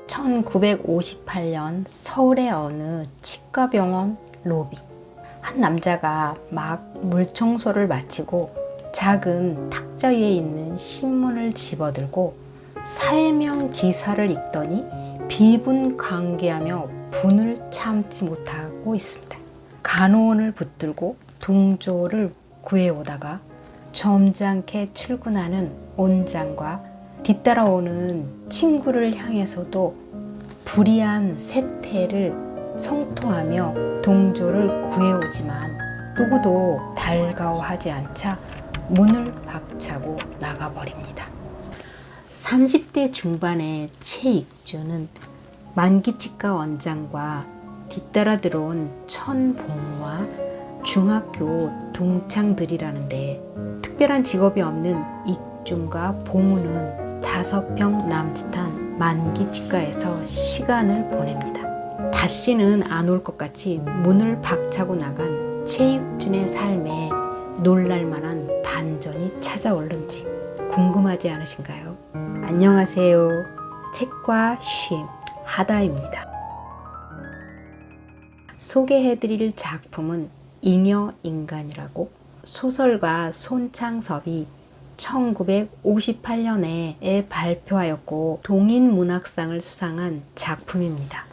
1958년 서울의 어느 치과병원 로비. 한 남자가 막 물청소를 마치고 작은 탁자 위에 있는 신문을 집어들고 사회명 기사를 읽더니 비분관계하며 분을 참지 못하고 있습니다. 간호원을 붙들고 동조를 구해오다가 점잖게 출근하는 원장과 뒤따라오는 친구를 향해서도 불의한 세태를 성토하며 동조를 구해오지만 누구도 달가워하지 않자 문을 박차고 나가버립니다. 30대 중반의 최익주는 만기치과 원장과 뒤따라 들어온 천봉우와 중학교 동창들이라는데 특별한 직업이 없는 익준과 봉우는 5평 남짓한 만기치과에서 시간을 보냅니다. 다시는 안 올 것 같이 문을 박차고 나간 최익준의 삶에 놀랄만한 반전이 찾아올는지 궁금하지 않으신가요? 안녕하세요. 책과 쉼 하다입니다. 소개해드릴 작품은 잉여인간이라고 소설가 손창섭이 1958년에 발표하였고 동인문학상을 수상한 작품입니다.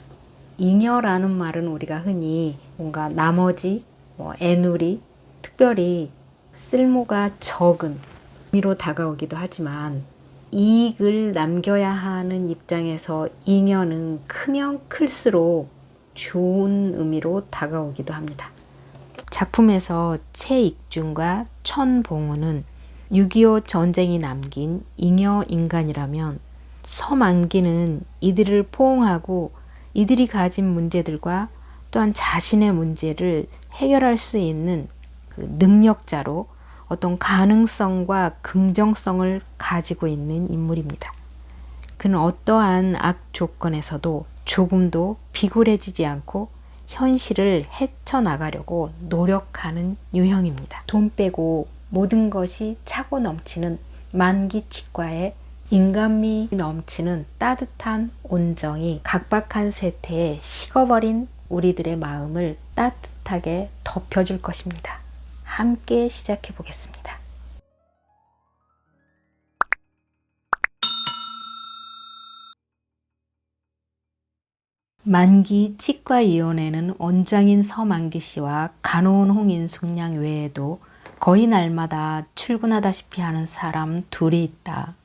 잉여라는 말은 우리가 흔히 뭔가 나머지, 애누리, 특별히 쓸모가 적은 의미로 다가오기도 하지만 이익을 남겨야 하는 입장에서 잉여는 크면 클수록 좋은 의미로 다가오기도 합니다. 작품에서 최익준과 천봉우는 6.25 전쟁이 남긴 잉여 인간이라면 서만기는 이들을 포옹하고 이들이 가진 문제들과 또한 자신의 문제를 해결할 수 있는 그 능력자로 어떤 가능성과 긍정성을 가지고 있는 인물입니다. 그는 어떠한 악 조건에서도 조금도 비굴해지지 않고 현실을 헤쳐나가려고 노력하는 유형입니다. 돈 빼고 모든 것이 차고 넘치는 만기치과의 인간미 넘치는 따뜻한 온정이 각박한 세태에 식어버린 우리들의 마음을 따뜻하게 덮여줄 것입니다. 함께 시작해 보겠습니다. 만기 치과의원에는 원장인 서만기 씨와 간호원 홍인숙 양 외에도 거의 날마다 출근하다시피 하는 사람 둘이 있다.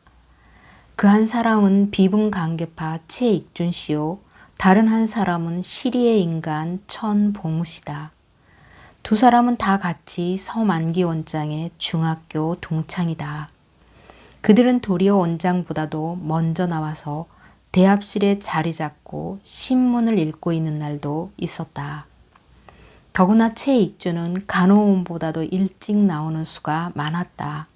그 한 사람은 비분관계파 최익준 씨요. 다른 한 사람은 시리의 인간 천봉우 씨다. 두 사람은 다 같이 서만기 원장의 중학교 동창이다. 그들은 도리어 원장보다도 먼저 나와서 대합실에 자리 잡고 신문을 읽고 있는 날도 있었다. 더구나 최익준은 간호원보다도 일찍 나오는 수가 많았다.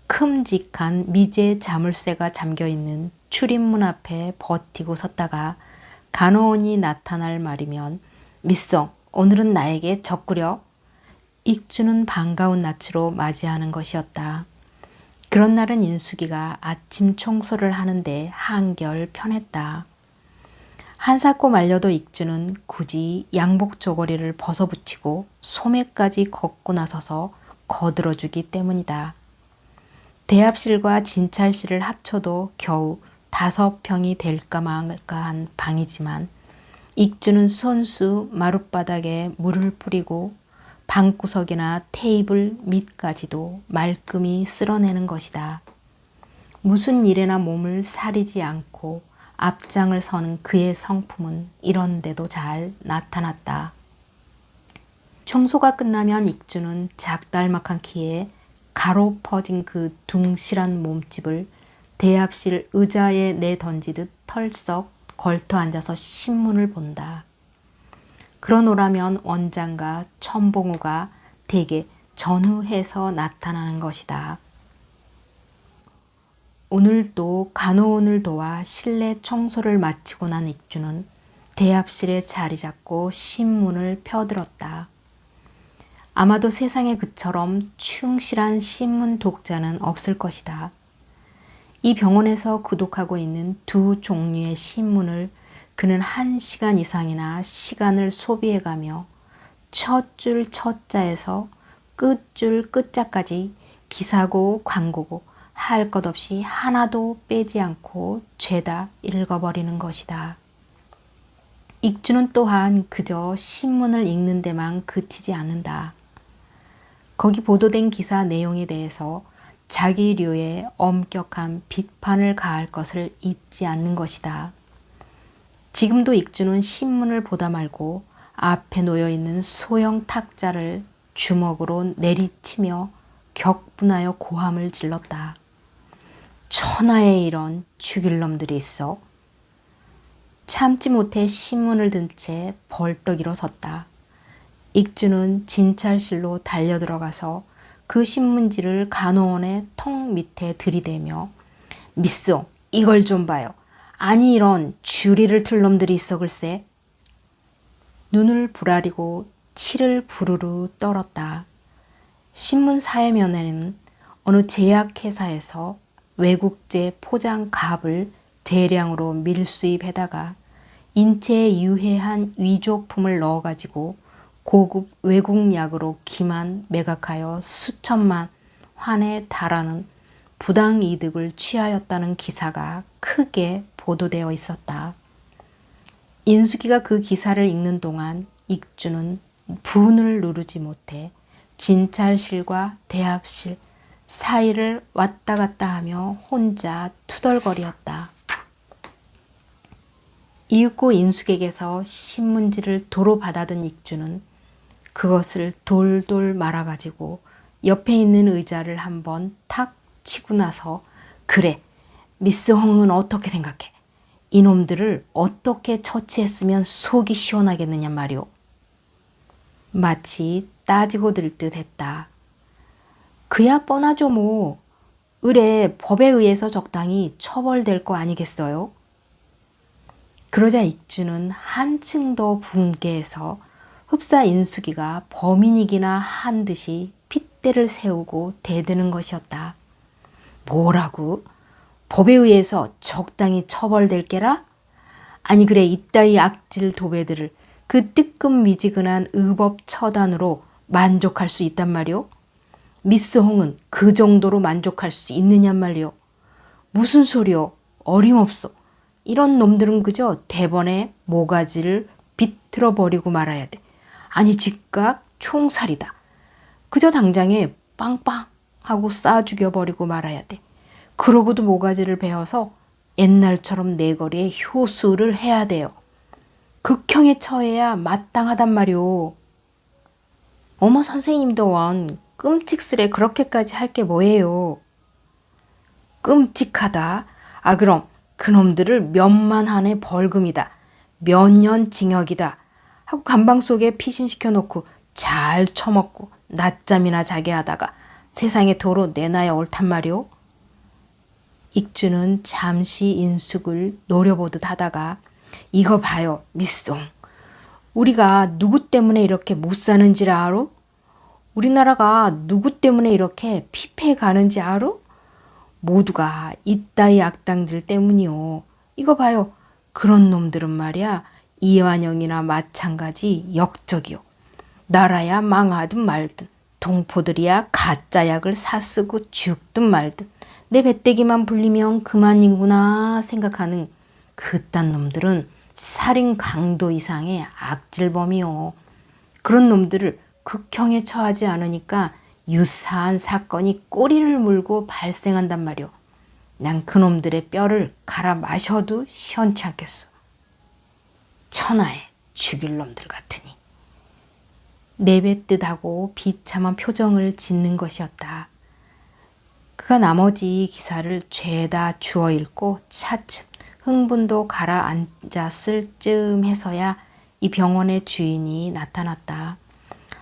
큼직한 미제 자물쇠가 잠겨있는 출입문 앞에 버티고 섰다가 간호원이 나타날 말이면 미썽 오늘은 나에게 적구려 익주는 반가운 낯으로 맞이하는 것이었다. 그런 날은 인숙이가 아침 청소를 하는데 한결 편했다. 한사코 말려도 익주는 굳이 양복 저고리를 벗어붙이고 소매까지 걷고 나서서 거들어주기 때문이다. 대합실과 진찰실을 합쳐도 겨우 5평이 될까 말까한 방이지만 익주는 손수 마룻바닥에 물을 뿌리고 방구석이나 테이블 밑까지도 말끔히 쓸어내는 것이다. 무슨 일에나 몸을 사리지 않고 앞장을 서는 그의 성품은 이런 데도 잘 나타났다. 청소가 끝나면 익주는 작달막한 키에 가로 퍼진 그 둥실한 몸집을 대합실 의자에 내던지듯 털썩 걸터 앉아서 신문을 본다. 그러노라면 원장과 천봉우가 대개 전후해서 나타나는 것이다. 오늘도 간호원을 도와 실내 청소를 마치고 난 익주는 대합실에 자리 잡고 신문을 펴들었다. 아마도 세상에 그처럼 충실한 신문 독자는 없을 것이다. 이 병원에서 구독하고 있는 두 종류의 신문을 그는 1시간 이상이나 시간을 소비해가며 첫 줄 첫자에서 끝줄 끝자까지 기사고 광고고 할 것 없이 하나도 빼지 않고 죄다 읽어버리는 것이다. 익주는 또한 그저 신문을 읽는 데만 그치지 않는다. 거기 보도된 기사 내용에 대해서 자기류의 엄격한 비판을 가할 것을 잊지 않는 것이다. 지금도 익주는 신문을 보다 말고 앞에 놓여있는 소형 탁자를 주먹으로 내리치며 격분하여 고함을 질렀다. 천하에 이런 죽일 놈들이 있어. 참지 못해 신문을 든 채 벌떡 일어섰다. 익주는 진찰실로 달려들어가서 그 신문지를 간호원의 턱 밑에 들이대며 미쏘 이걸 좀 봐요. 아니 이런 주리를 틀 놈들이 있어 글쎄. 눈을 부라리고 치를 부르르 떨었다. 신문 사회면에는 어느 제약회사에서 외국제 포장 갑을 대량으로 밀수입해다가 인체에 유해한 위조품을 넣어가지고 고급 외국 약으로 기만 매각하여 수천만 환에 달하는 부당이득을 취하였다는 기사가 크게 보도되어 있었다. 인숙이가 그 기사를 읽는 동안 익주는 분을 누르지 못해 진찰실과 대합실 사이를 왔다 갔다 하며 혼자 투덜거리었다. 이윽고 인숙에게서 신문지를 도로 받아든 익주는 그것을 돌돌 말아가지고 옆에 있는 의자를 한번 탁 치고 나서 그래, 미스 홍은 어떻게 생각해? 이놈들을 어떻게 처치했으면 속이 시원하겠느냐 말이오. 마치 따지고 들 듯 했다. 그야 뻔하죠 뭐. 의뢰 법에 의해서 적당히 처벌될 거 아니겠어요? 그러자 익주는 한층 더 분개해서 흡사 인숙이가 범인이기나 한 듯이 핏대를 세우고 대드는 것이었다. 뭐라고? 법에 의해서 적당히 처벌될 게라? 아니 그래 이따위 악질 도배들을 그 뜨끔미지근한 의법 처단으로 만족할 수 있단 말이오? 미스 홍은 그 정도로 만족할 수 있느냔 말이오? 무슨 소리오? 어림없어. 이런 놈들은 그저 대번에 모가지를 비틀어 버리고 말아야 돼. 아니 즉각 총살이다. 그저 당장에 빵빵 하고 쏴 죽여버리고 말아야 돼. 그러고도 모가지를 베어서 옛날처럼 내거리에 효수를 해야 돼요. 극형에 처해야 마땅하단 말이오. 어머 선생님도 원 끔찍스레 그렇게까지 할 게 뭐예요. 끔찍하다. 아 그럼 그놈들을 몇만 한의 벌금이다. 몇 년 징역이다. 하고 감방 속에 피신시켜 놓고 잘 처먹고 낮잠이나 자게 하다가 세상에 도로 내놔야 옳단 말이오. 익주는 잠시 인숙을 노려보듯 하다가 이거 봐요 미송. 우리가 누구 때문에 이렇게 못 사는지를 알아? 우리나라가 누구 때문에 이렇게 피폐해 가는지 알아? 모두가 이따위 악당들 때문이요. 이거 봐요. 그런 놈들은 말이야 이완영이나 마찬가지 역적이요. 나라야 망하든 말든 동포들이야 가짜 약을 사쓰고 죽든 말든 내 배때기만 불리면 그만이구나 생각하는 그딴 놈들은 살인 강도 이상의 악질범이요. 그런 놈들을 극형에 처하지 않으니까 유사한 사건이 꼬리를 물고 발생한단 말이오. 난 그놈들의 뼈를 갈아 마셔도 시원치 않겠어. 천하에 죽일 놈들 같으니. 내뱉듯하고 비참한 표정을 짓는 것이었다. 그가 나머지 기사를 죄다 주워 읽고 차츰 흥분도 가라앉았을 쯤해서야 이 병원의 주인이 나타났다.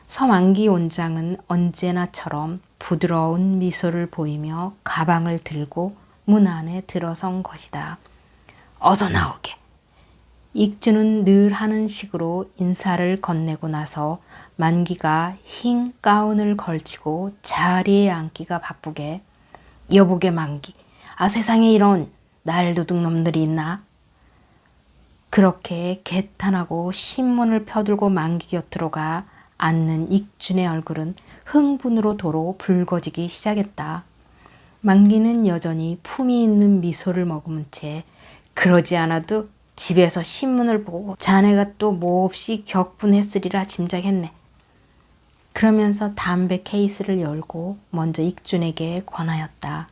서만기 원장은 언제나처럼 부드러운 미소를 보이며 가방을 들고 문 안에 들어선 것이다. 어서 나오게. 익주는 늘 하는 식으로 인사를 건네고 나서 만기가 흰 가운을 걸치고 자리에 앉기가 바쁘게 여보게 만기, 아, 세상에 이런 날도둑 놈들이 있나? 그렇게 개탄하고 신문을 펴들고 만기 곁으로 가 앉는 익준의 얼굴은 흥분으로 도로 붉어지기 시작했다. 만기는 여전히 품이 있는 미소를 머금은 채 그러지 않아도 집에서 신문을 보고 자네가 또 몹시 격분했으리라 짐작했네. 그러면서 담배 케이스를 열고 먼저 익준에게 권하였다.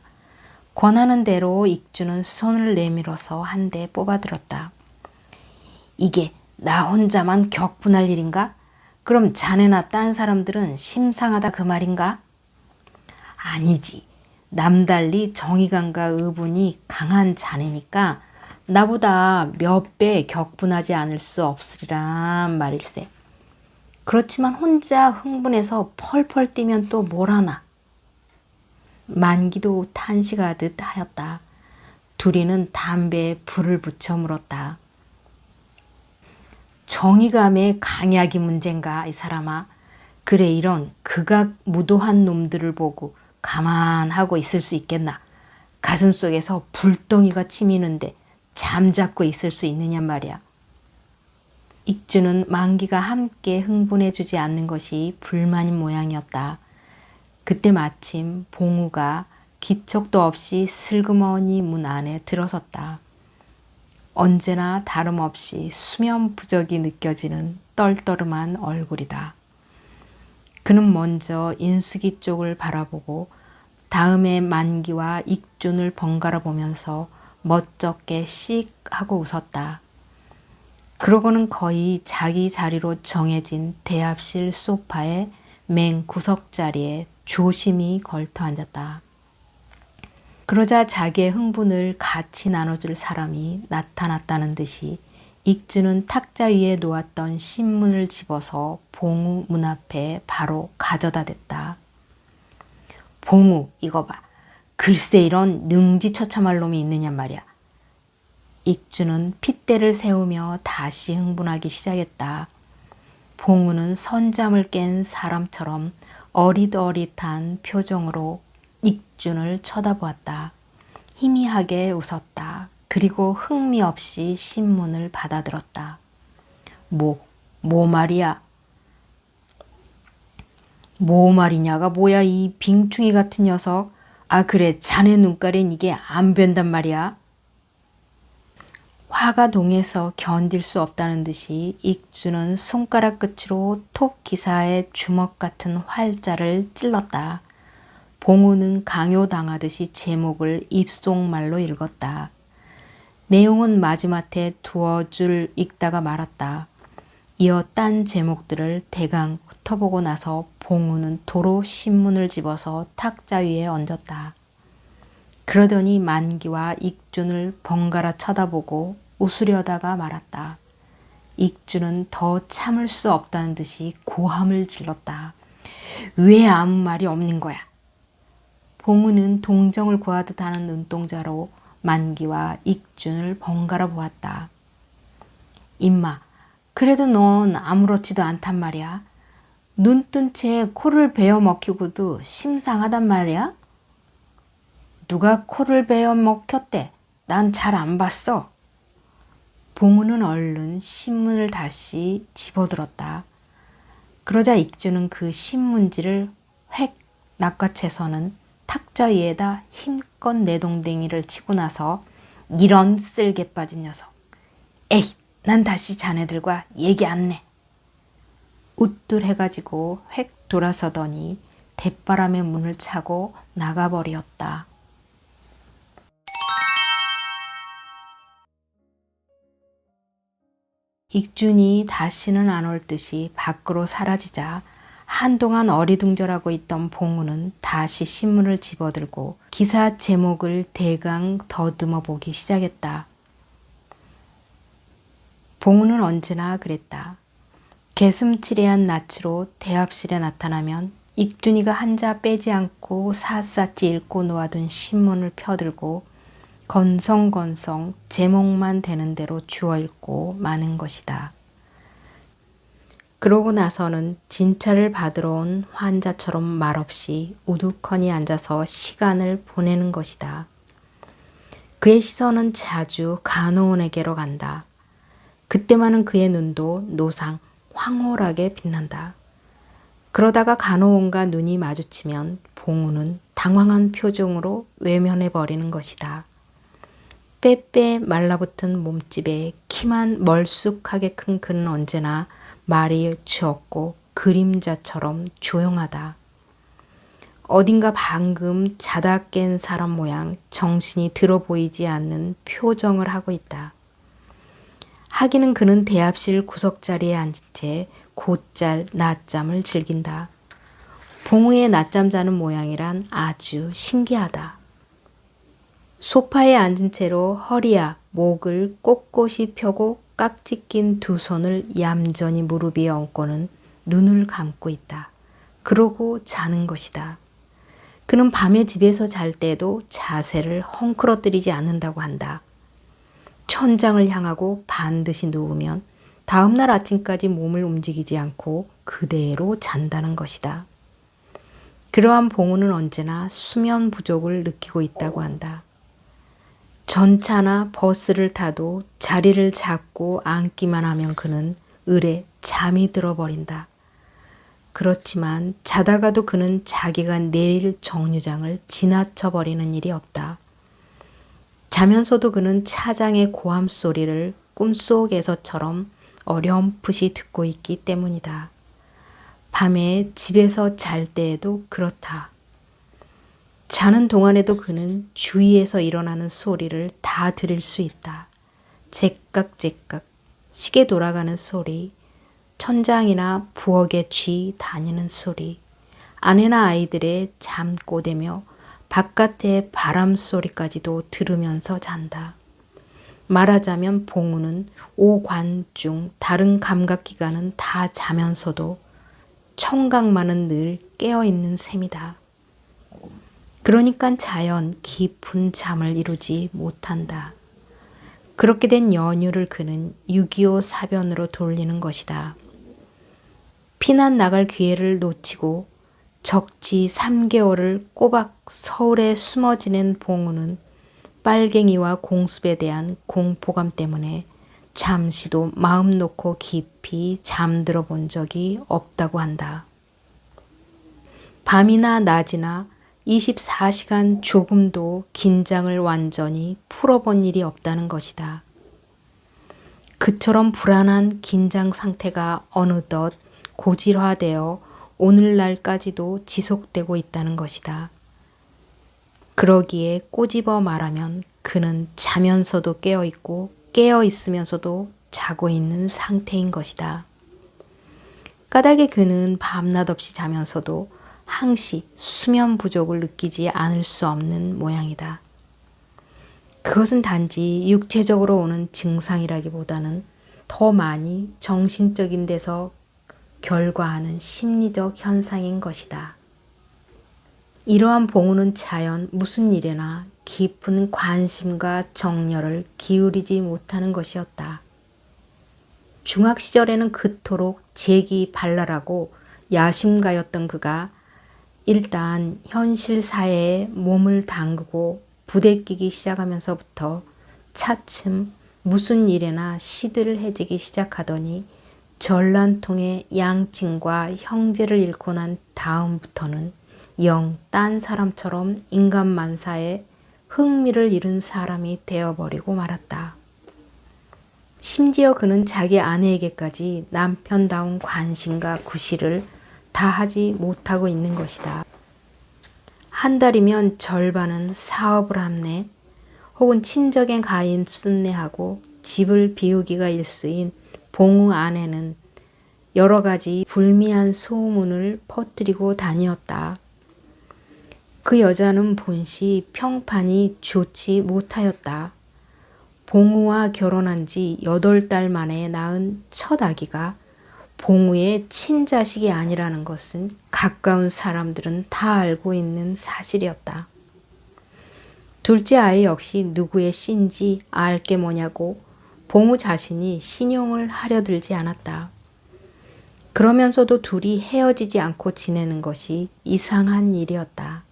권하는 대로 익준은 손을 내밀어서 한 대 뽑아들었다. 이게 나 혼자만 격분할 일인가? 그럼 자네나 딴 사람들은 심상하다 그 말인가? 아니지. 남달리 정의감과 의분이 강한 자네니까 나보다 몇 배 격분하지 않을 수 없으리란 말일세. 그렇지만 혼자 흥분해서 펄펄 뛰면 또 뭘 하나. 만기도 탄식하듯 하였다. 둘이는 담배에 불을 붙여 물었다. 정의감의 강약이 문제인가 이 사람아. 그래 이런 극악무도한 놈들을 보고 가만하고 있을 수 있겠나. 가슴속에서 불덩이가 치미는데 잠잡고 있을 수 있느냐 말이야. 익주는 만기가 함께 흥분해주지 않는 것이 불만인 모양이었다. 그때 마침 봉우가 기척도 없이 슬그머니 문 안에 들어섰다. 언제나 다름없이 수면 부적이 느껴지는 떨떠름한 얼굴이다. 그는 먼저 인숙이 쪽을 바라보고 다음에 만기와 익준을 번갈아 보면서 멋쩍게 씩 하고 웃었다. 그러고는 거의 자기 자리로 정해진 대합실 소파의 맨 구석자리에 조심히 걸터 앉았다. 그러자 자기의 흥분을 같이 나눠줄 사람이 나타났다는 듯이 익주는 탁자 위에 놓았던 신문을 집어서 봉우 문 앞에 바로 가져다 댔다. 봉우 이거 봐. 글쎄 이런 능지처참할 놈이 있느냐 말이야. 익주는 핏대를 세우며 다시 흥분하기 시작했다. 봉우는 선잠을 깬 사람처럼 어릿어릿한 표정으로 익준을 쳐다보았다. 희미하게 웃었다. 그리고 흥미 없이 신문을 받아들었다. 뭐 말이야? 뭐 말이냐가 뭐야 이 빙충이 같은 녀석. 아 그래 자네 눈깔엔 이게 안 변단 말이야. 화가 동해서 견딜 수 없다는 듯이 익주는 손가락 끝으로 톱 기사의 주먹 같은 활자를 찔렀다. 봉우는 강요당하듯이 제목을 입속말로 읽었다. 내용은 마지막에 두어 줄 읽다가 말았다. 이어 딴 제목들을 대강 훑어보고 나서 봉우는 도로 신문을 집어서 탁자 위에 얹었다. 그러더니 만기와 익준을 번갈아 쳐다보고 웃으려다가 말았다. 익준은 더 참을 수 없다는 듯이 고함을 질렀다. 왜 아무 말이 없는 거야? 봉우는 동정을 구하듯 하는 눈동자로 만기와 익준을 번갈아 보았다. 임마, 그래도 넌 아무렇지도 않단 말이야. 눈 뜬 채 코를 베어 먹히고도 심상하단 말이야? 누가 코를 베어 먹혔대? 난 잘 안 봤어. 봉우는 얼른 신문을 다시 집어들었다. 그러자 익주는 그 신문지를 획 낚아채서는 탁자 위에다 힘껏 내동댕이를 치고 나서 이런 쓸개 빠진 녀석. 에이, 난 다시 자네들과 얘기 안 내. 우쭐해가지고 획 돌아서더니 대바람에 문을 차고 나가버렸다. 익준이 다시는 안 올 듯이 밖으로 사라지자 한동안 어리둥절하고 있던 봉우는 다시 신문을 집어들고 기사 제목을 대강 더듬어 보기 시작했다. 봉우는 언제나 그랬다. 개슴츠레한 낯으로 대합실에 나타나면 익준이가 한자 빼지 않고 샅샅이 읽고 놓아둔 신문을 펴들고 건성건성 제목만 되는 대로 주워 읽고 마는 것이다. 그러고 나서는 진찰을 받으러 온 환자처럼 말없이 우두커니 앉아서 시간을 보내는 것이다. 그의 시선은 자주 간호원에게로 간다. 그때만은 그의 눈도 노상 황홀하게 빛난다. 그러다가 간호원과 눈이 마주치면 봉우는 당황한 표정으로 외면해버리는 것이다. 빼빼 말라붙은 몸집에 키만 멀쑥하게 큰 그는 언제나 말이 적고 그림자처럼 조용하다. 어딘가 방금 자다 깬 사람 모양 정신이 들어 보이지 않는 표정을 하고 있다. 하기는 그는 대합실 구석자리에 앉은 채 곧잘 낮잠을 즐긴다. 봉우의 낮잠 자는 모양이란 아주 신기하다. 소파에 앉은 채로 허리와 목을 꼿꼿이 펴고 깍지 낀 두 손을 얌전히 무릎 위에 얹고는 눈을 감고 있다. 그러고 자는 것이다. 그는 밤에 집에서 잘 때도 자세를 헝클어뜨리지 않는다고 한다. 천장을 향하고 반드시 누우면 다음날 아침까지 몸을 움직이지 않고 그대로 잔다는 것이다. 그러한 봉우는 언제나 수면 부족을 느끼고 있다고 한다. 전차나 버스를 타도 자리를 잡고 앉기만 하면 그는 을에 잠이 들어버린다. 그렇지만 자다가도 그는 자기가 내릴 정류장을 지나쳐버리는 일이 없다. 자면서도 그는 차장의 고함 소리를 꿈속에서처럼 어렴풋이 듣고 있기 때문이다. 밤에 집에서 잘 때에도 그렇다. 자는 동안에도 그는 주위에서 일어나는 소리를 다 들을 수 있다. 제깍제깍 시계 돌아가는 소리, 천장이나 부엌에 쥐 다니는 소리, 아내나 아이들의 잠꼬대며 바깥의 바람 소리까지도 들으면서 잔다. 말하자면 봉우는 오관중 다른 감각기관은 다 자면서도 청각만은 늘 깨어있는 셈이다. 그러니까 자연 깊은 잠을 이루지 못한다. 그렇게 된 연휴를 그는 6.25 사변으로 돌리는 것이다. 피난 나갈 기회를 놓치고 적지 3개월을 꼬박 서울에 숨어 지낸 봉우는 빨갱이와 공습에 대한 공포감 때문에 잠시도 마음 놓고 깊이 잠들어 본 적이 없다고 한다. 밤이나 낮이나 24시간 조금도 긴장을 완전히 풀어본 일이 없다는 것이다. 그처럼 불안한 긴장 상태가 어느덧 고질화되어 오늘날까지도 지속되고 있다는 것이다. 그러기에 꼬집어 말하면 그는 자면서도 깨어있고 깨어있으면서도 자고 있는 상태인 것이다. 까닭에 그는 밤낮 없이 자면서도 항시 수면 부족을 느끼지 않을 수 없는 모양이다. 그것은 단지 육체적으로 오는 증상이라기보다는 더 많이 정신적인 데서 결과하는 심리적 현상인 것이다. 이러한 봉우는 자연 무슨 일에나 깊은 관심과 정열을 기울이지 못하는 것이었다. 중학 시절에는 그토록 재기발랄하고 야심가였던 그가 일단 현실 사회에 몸을 담그고 부대끼기 시작하면서부터 차츰 무슨 일에나 시들해지기 시작하더니 전란통의 양친과 형제를 잃고 난 다음부터는 영 딴 사람처럼 인간 만사에 흥미를 잃은 사람이 되어버리고 말았다. 심지어 그는 자기 아내에게까지 남편다운 관심과 구실을 다하지 못하고 있는 것이다. 한 달이면 절반은 사업을 합내 혹은 친정에 가인 습내하고 집을 비우기가 일수인 봉우 아내는 여러 가지 불미한 소문을 퍼뜨리고 다니었다. 그 여자는 본시 평판이 좋지 못하였다. 봉우와 결혼한 지 8달 만에 낳은 첫 아기가 봉우의 친자식이 아니라는 것은 가까운 사람들은 다 알고 있는 사실이었다. 둘째 아이 역시 누구의 씨인지 알 게 뭐냐고 봉우 자신이 신용을 하려 들지 않았다. 그러면서도 둘이 헤어지지 않고 지내는 것이 이상한 일이었다.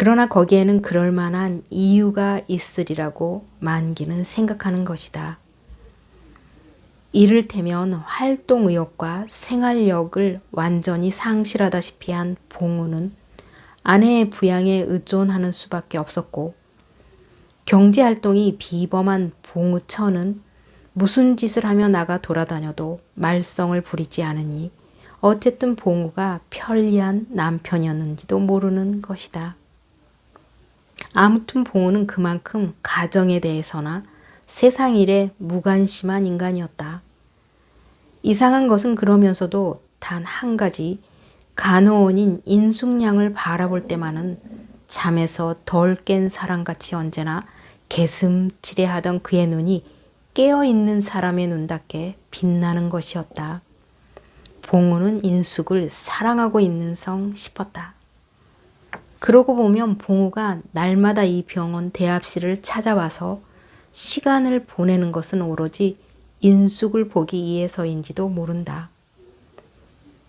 그러나 거기에는 그럴 만한 이유가 있으리라고 만기는 생각하는 것이다. 이를테면 활동의욕과 생활력을 완전히 상실하다시피 한 봉우는 아내의 부양에 의존하는 수밖에 없었고, 경제활동이 비범한 봉우처는 무슨 짓을 하며 나가 돌아다녀도 말썽을 부리지 않으니 어쨌든 봉우가 편리한 남편이었는지도 모르는 것이다. 아무튼 봉우는 그만큼 가정에 대해서나 세상 일에 무관심한 인간이었다. 이상한 것은 그러면서도 단 한 가지, 간호원인 인숙양을 바라볼 때만은 잠에서 덜 깬 사람같이 언제나 개슴츠레하던 그의 눈이 깨어있는 사람의 눈답게 빛나는 것이었다. 봉우는 인숙을 사랑하고 있는 성 싶었다. 그러고 보면 봉우가 날마다 이 병원 대합실을 찾아와서 시간을 보내는 것은 오로지 인숙을 보기 위해서인지도 모른다.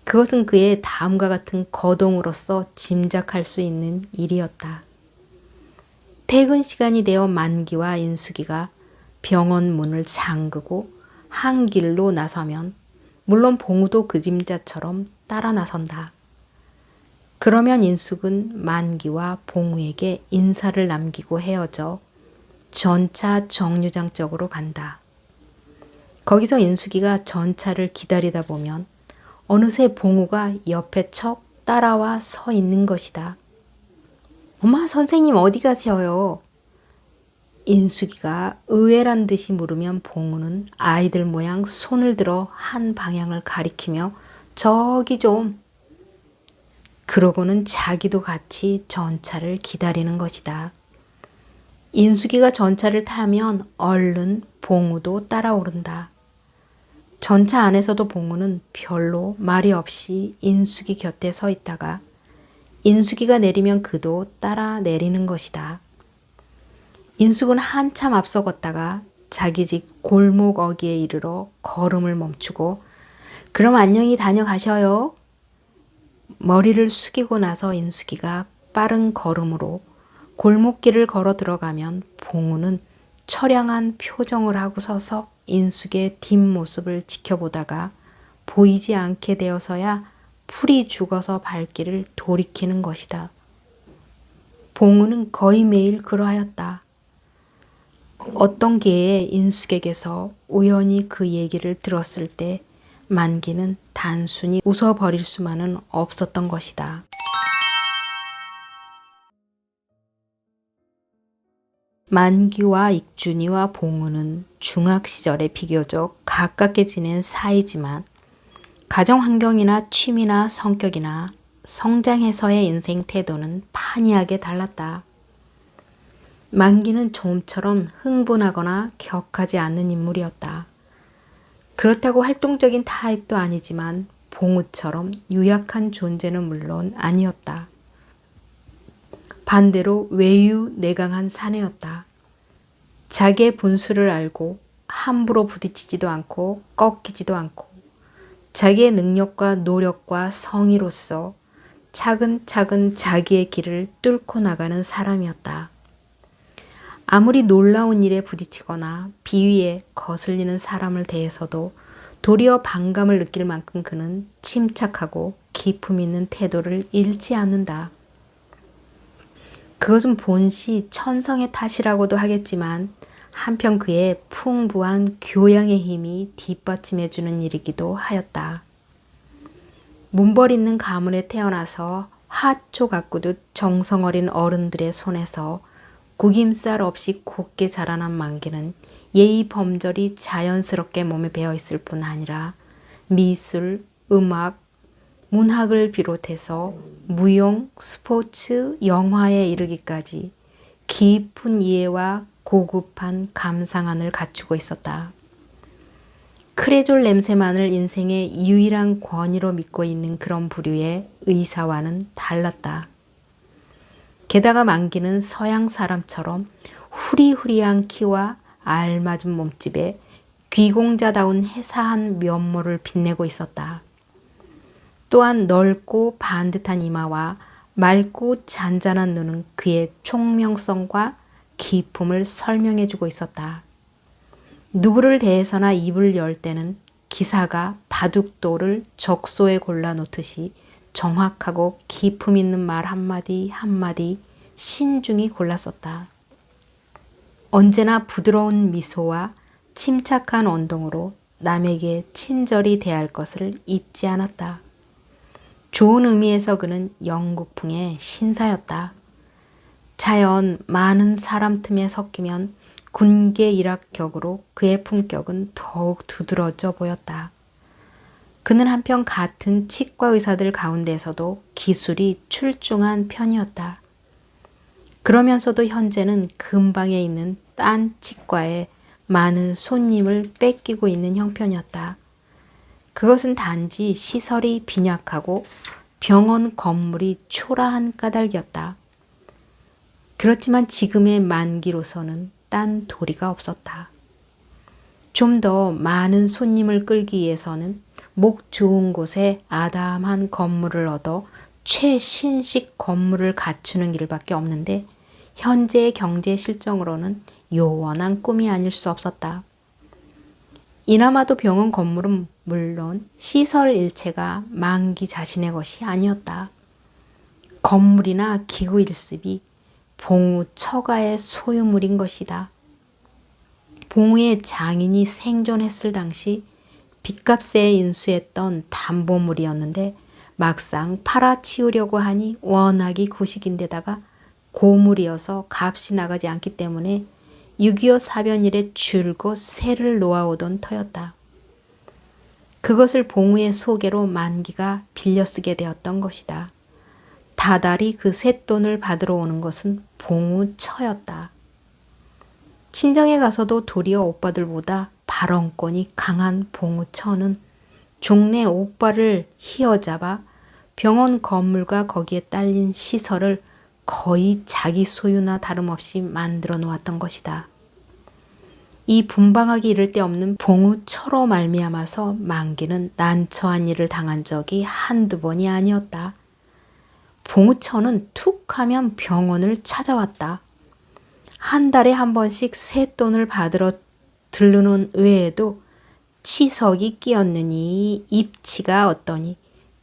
그것은 그의 다음과 같은 거동으로서 짐작할 수 있는 일이었다. 퇴근 시간이 되어 만기와 인숙이가 병원 문을 잠그고 한 길로 나서면 물론 봉우도 그림자처럼 따라 나선다. 그러면 인숙은 만기와 봉우에게 인사를 남기고 헤어져 전차 정류장 쪽으로 간다. 거기서 인숙이가 전차를 기다리다 보면 어느새 봉우가 옆에 척 따라와 서 있는 것이다. 엄마, 선생님 어디 가세요? 인숙이가 의외란 듯이 물으면 봉우는 아이들 모양 손을 들어 한 방향을 가리키며 저기 좀. 그러고는 자기도 같이 전차를 기다리는 것이다. 인숙이가 전차를 타면 얼른 봉우도 따라오른다. 전차 안에서도 봉우는 별로 말이 없이 인숙이 곁에 서 있다가 인숙이가 내리면 그도 따라 내리는 것이다. 인숙은 한참 앞서 걷다가 자기 집 골목 어귀에 이르러 걸음을 멈추고 그럼 안녕히 다녀가셔요. 머리를 숙이고 나서 인숙이가 빠른 걸음으로 골목길을 걸어 들어가면 봉우는 처량한 표정을 하고 서서 인숙의 뒷모습을 지켜보다가 보이지 않게 되어서야 풀이 죽어서 발길을 돌이키는 것이다. 봉우는 거의 매일 그러하였다. 어떤 기회에 인숙에게서 우연히 그 얘기를 들었을 때 만기는 단순히 웃어버릴 수만은 없었던 것이다. 만기와 익준이와 봉우는 중학 시절에 비교적 가깝게 지낸 사이지만 가정 환경이나 취미나 성격이나 성장해서의 인생 태도는 판이하게 달랐다. 만기는 좀처럼 흥분하거나 격하지 않는 인물이었다. 그렇다고 활동적인 타입도 아니지만 봉우처럼 유약한 존재는 물론 아니었다. 반대로 외유내강한 사내였다. 자기의 분수를 알고 함부로 부딪히지도 않고 꺾이지도 않고 자기의 능력과 노력과 성의로서 차근차근 자기의 길을 뚫고 나가는 사람이었다. 아무리 놀라운 일에 부딪히거나 비위에 거슬리는 사람을 대해서도 도리어 반감을 느낄 만큼 그는 침착하고 기품 있는 태도를 잃지 않는다. 그것은 본시 천성의 탓이라고도 하겠지만 한편 그의 풍부한 교양의 힘이 뒷받침해주는 일이기도 하였다. 문벌 있는 가문에 태어나서 화초 가꾸듯 정성 어린 어른들의 손에서 구김살 없이 곱게 자라난 만기는 예의 범절이 자연스럽게 몸에 배어있을 뿐 아니라 미술, 음악, 문학을 비롯해서 무용, 스포츠, 영화에 이르기까지 깊은 이해와 고급한 감상안을 갖추고 있었다. 크레졸 냄새만을 인생의 유일한 권위로 믿고 있는 그런 부류의 의사와는 달랐다. 게다가 만기는 서양 사람처럼 후리후리한 키와 알맞은 몸집에 귀공자다운 해사한 면모를 빛내고 있었다. 또한 넓고 반듯한 이마와 맑고 잔잔한 눈은 그의 총명성과 기품을 설명해주고 있었다. 누구를 대해서나 입을 열 때는 기사가 바둑돌을 적소에 골라놓듯이 정확하고 기품 있는 말 한마디 한마디 신중히 골랐었다. 언제나 부드러운 미소와 침착한 언동으로 남에게 친절히 대할 것을 잊지 않았다. 좋은 의미에서 그는 영국풍의 신사였다. 자연 많은 사람 틈에 섞이면 군계 일학격으로 그의 품격은 더욱 두드러져 보였다. 그는 한편 같은 치과 의사들 가운데서도 기술이 출중한 편이었다. 그러면서도 현재는 근방에 있는 딴 치과에 많은 손님을 뺏기고 있는 형편이었다. 그것은 단지 시설이 빈약하고 병원 건물이 초라한 까닭이었다. 그렇지만 지금의 만기로서는 딴 도리가 없었다. 좀 더 많은 손님을 끌기 위해서는 목 좋은 곳에 아담한 건물을 얻어 최신식 건물을 갖추는 길밖에 없는데 현재의 경제 실정으로는 요원한 꿈이 아닐 수 없었다. 이나마도 병원 건물은 물론 시설 일체가 만기 자신의 것이 아니었다. 건물이나 기구 일습이 봉우 처가의 소유물인 것이다. 봉우의 장인이 생존했을 당시 빚값에 인수했던 담보물이었는데 막상 팔아치우려고 하니 워낙이 구식인데다가 고물이어서 값이 나가지 않기 때문에 6.25 사변 이래 줄곧 세를 놓아오던 터였다. 그것을 봉우의 소개로 만기가 빌려 쓰게 되었던 것이다. 다달이 그 쇳돈을 받으러 오는 것은 봉우 처였다. 친정에 가서도 도리어 오빠들보다 발언권이 강한 봉우 처는 종래 오빠를 휘어잡아 병원 건물과 거기에 딸린 시설을 거의 자기 소유나 다름없이 만들어 놓았던 것이다. 이 분방하기 이를 데 없는 봉우 처로 말미암아서 만기는 난처한 일을 당한 적이 한두 번이 아니었다. 봉우 처는 툭 하면 병원을 찾아왔다. 한 달에 한 번씩 쇳돈을 받으러 들르는 외에도 치석이 끼었느니 입치가 어떠니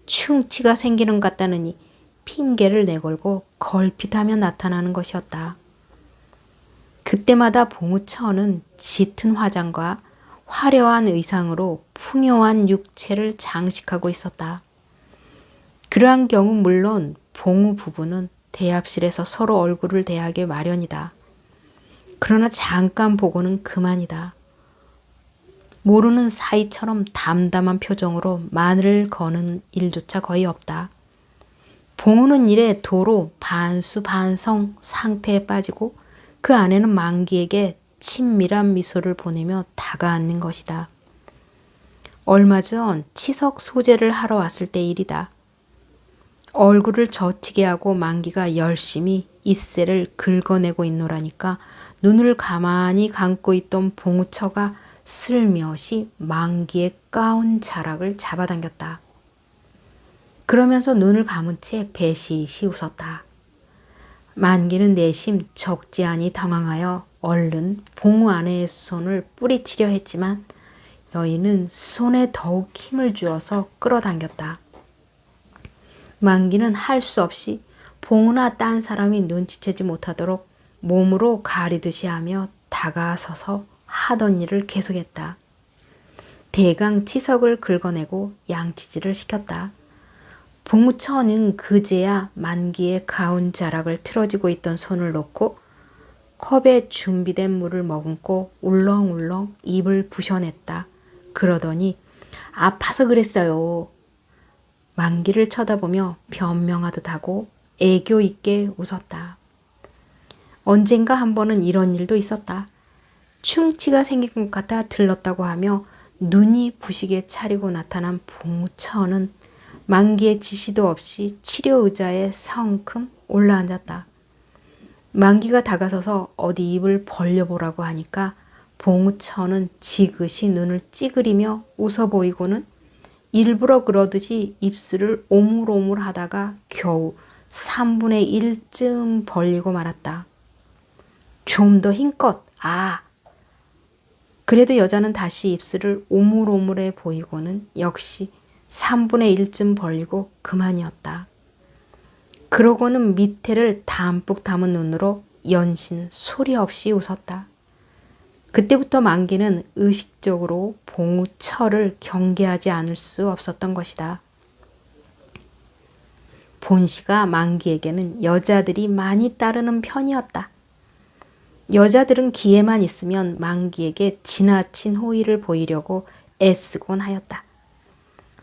충치가 생기는 것 같다느니 핑계를 내걸고 걸핏하며 나타나는 것이었다. 그때마다 봉우처는 짙은 화장과 화려한 의상으로 풍요한 육체를 장식하고 있었다. 그러한 경우 물론 봉우 부부는 대합실에서 서로 얼굴을 대하게 마련이다. 그러나 잠깐 보고는 그만이다. 모르는 사이처럼 담담한 표정으로 말을 거는 일조차 거의 없다. 봉우는 이래 도로 반수반성 상태에 빠지고 그 아내는 만기에게 친밀한 미소를 보내며 다가앉는 것이다. 얼마 전 치석 소재를 하러 왔을 때 일이다. 얼굴을 젖히게 하고 만기가 열심히 이새를 긁어내고 있노라니까 눈을 가만히 감고 있던 봉우처가 슬며시 만기의 가운 자락을 잡아당겼다. 그러면서 눈을 감은 채 배시시 웃었다. 만기는 내심 적지 않이 당황하여 얼른 봉우 아내의 손을 뿌리치려 했지만 여인은 손에 더욱 힘을 주어서 끌어당겼다. 만기는 할 수 없이 봉우나 딴 사람이 눈치채지 못하도록 몸으로 가리듯이 하며 다가서서 하던 일을 계속했다. 대강 치석을 긁어내고 양치질을 시켰다. 봉우처는 그제야 만기의 가운 자락을 틀어지고 있던 손을 놓고 컵에 준비된 물을 머금고 울렁울렁 입을 부셔냈다. 그러더니 아파서 그랬어요. 만기를 쳐다보며 변명하듯 하고 애교 있게 웃었다. 언젠가 한 번은 이런 일도 있었다. 충치가 생긴 것 같아 들렀다고 하며 눈이 부시게 차리고 나타난 봉우처는 만기의 지시도 없이 치료 의자에 성큼 올라앉았다. 만기가 다가서서 어디 입을 벌려보라고 하니까 봉우처는 지그시 눈을 찌그리며 웃어 보이고는 일부러 그러듯이 입술을 오물오물 하다가 겨우 3분의 1쯤 벌리고 말았다. 좀 더 힘껏. 그래도 여자는 다시 입술을 오물오물해 보이고는 역시 3분의 1쯤 벌리고 그만이었다. 그러고는 밑에를 담뿍 담은 눈으로 연신 소리 없이 웃었다. 그때부터 만기는 의식적으로 봉우철을 경계하지 않을 수 없었던 것이다. 본씨가 만기에게는 여자들이 많이 따르는 편이었다. 여자들은 기회만 있으면 만기에게 지나친 호의를 보이려고 애쓰곤 하였다.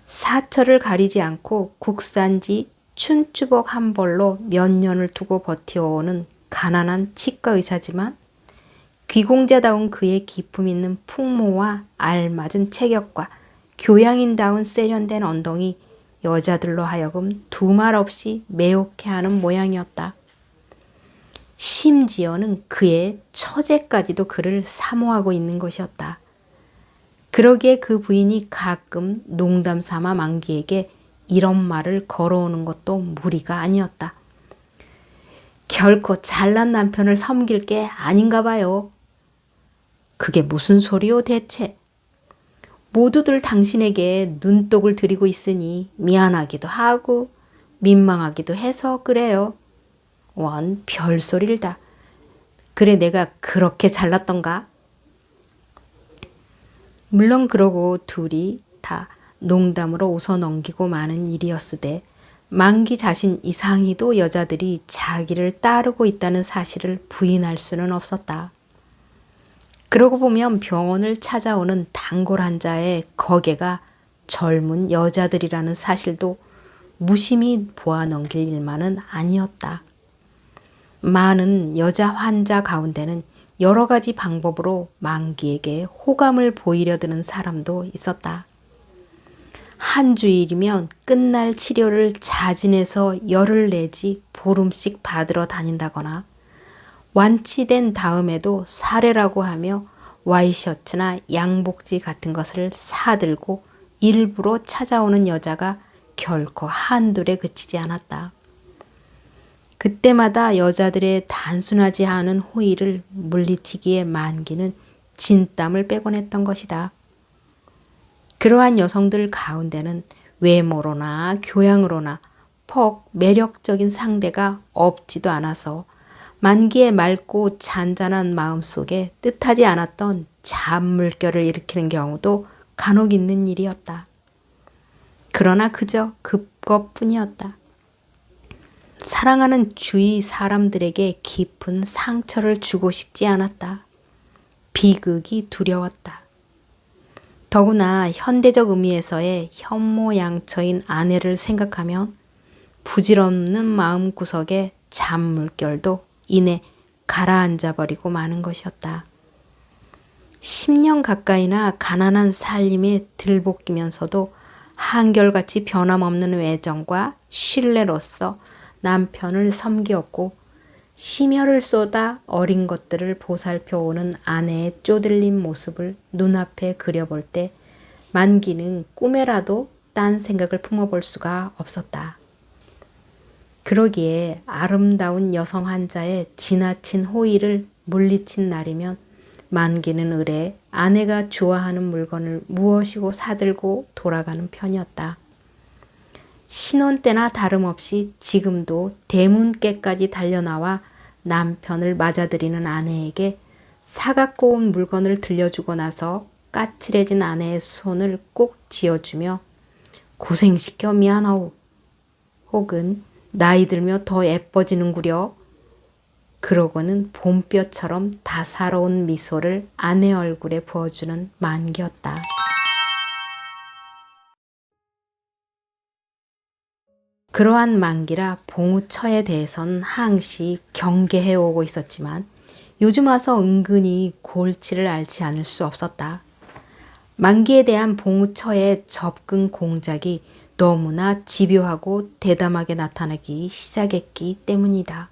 사철을 가리지 않고 국산지 춘주복 한 벌로 몇 년을 두고 버티어오는 가난한 치과 의사지만 귀공자다운 그의 기품 있는 풍모와 알맞은 체격과 교양인다운 세련된 언덩이 여자들로 하여금 두말 없이 매혹해하는 모양이었다. 심지어는 그의 처제까지도 그를 사모하고 있는 것이었다. 그러기에 그 부인이 가끔 농담 삼아 만기에게 이런 말을 걸어오는 것도 무리가 아니었다. 결코 잘난 남편을 섬길 게 아닌가 봐요. 그게 무슨 소리요 대체? 모두들 당신에게 눈독을 들이고 있으니 미안하기도 하고 민망하기도 해서 그래요. 원 별소리를. 그래 내가 그렇게 잘났던가? 물론 그러고 둘이 다 농담으로 웃어넘기고 마는 일이었으되 만기 자신 이상히도 여자들이 자기를 따르고 있다는 사실을 부인할 수는 없었다. 그러고 보면 병원을 찾아오는 단골 환자의 거개가 젊은 여자들이라는 사실도 무심히 보아 넘길 일만은 아니었다. 많은 여자 환자 가운데는 여러 가지 방법으로 만기에게 호감을 보이려 드는 사람도 있었다. 한 주일이면 끝날 치료를 자진해서 열흘 내지 보름씩 받으러 다닌다거나 완치된 다음에도 사례라고 하며 와이셔츠나 양복지 같은 것을 사들고 일부러 찾아오는 여자가 결코 한둘에 그치지 않았다. 그때마다 여자들의 단순하지 않은 호의를 물리치기에 만기는 진땀을 빼곤 했던 것이다. 그러한 여성들 가운데는 외모로나 교양으로나 퍽 매력적인 상대가 없지도 않아서 만기의 맑고 잔잔한 마음속에 뜻하지 않았던 잔물결을 일으키는 경우도 간혹 있는 일이었다. 그러나 그저 그것뿐이었다. 사랑하는 주위 사람들에게 깊은 상처를 주고 싶지 않았다. 비극이 두려웠다. 더구나 현대적 의미에서의 현모양처인 아내를 생각하면 부질없는 마음구석에 잔물결도 이내 가라앉아버리고 마는 것이었다. 10년 가까이나 가난한 살림에 들볶이면서도 한결같이 변함없는 애정과 신뢰로서 남편을 섬기었고 심혈을 쏟아 어린 것들을 보살펴오는 아내의 쪼들린 모습을 눈앞에 그려볼 때 만기는 꿈에라도 딴 생각을 품어볼 수가 없었다. 그러기에 아름다운 여성 환자의 지나친 호의를 물리친 날이면 만기는 의례 아내가 좋아하는 물건을 무엇이고 사들고 돌아가는 편이었다. 신혼 때나 다름없이 지금도 대문께까지 달려나와 남편을 맞아들이는 아내에게 사갖고 온 물건을 들려주고 나서 까칠해진 아내의 손을 꼭 쥐어주며 고생시켜 미안하오 혹은 나이 들며 더 예뻐지는구려 그러고는 봄볕처럼 다사로운 미소를 아내 얼굴에 부어주는 만기였다. 그러한 만기라 봉우처에 대해선 항시 경계해오고 있었지만 요즘 와서 은근히 골치를 앓지 않을 수 없었다. 만기에 대한 봉우처의 접근 공작이 너무나 집요하고 대담하게 나타나기 시작했기 때문이다.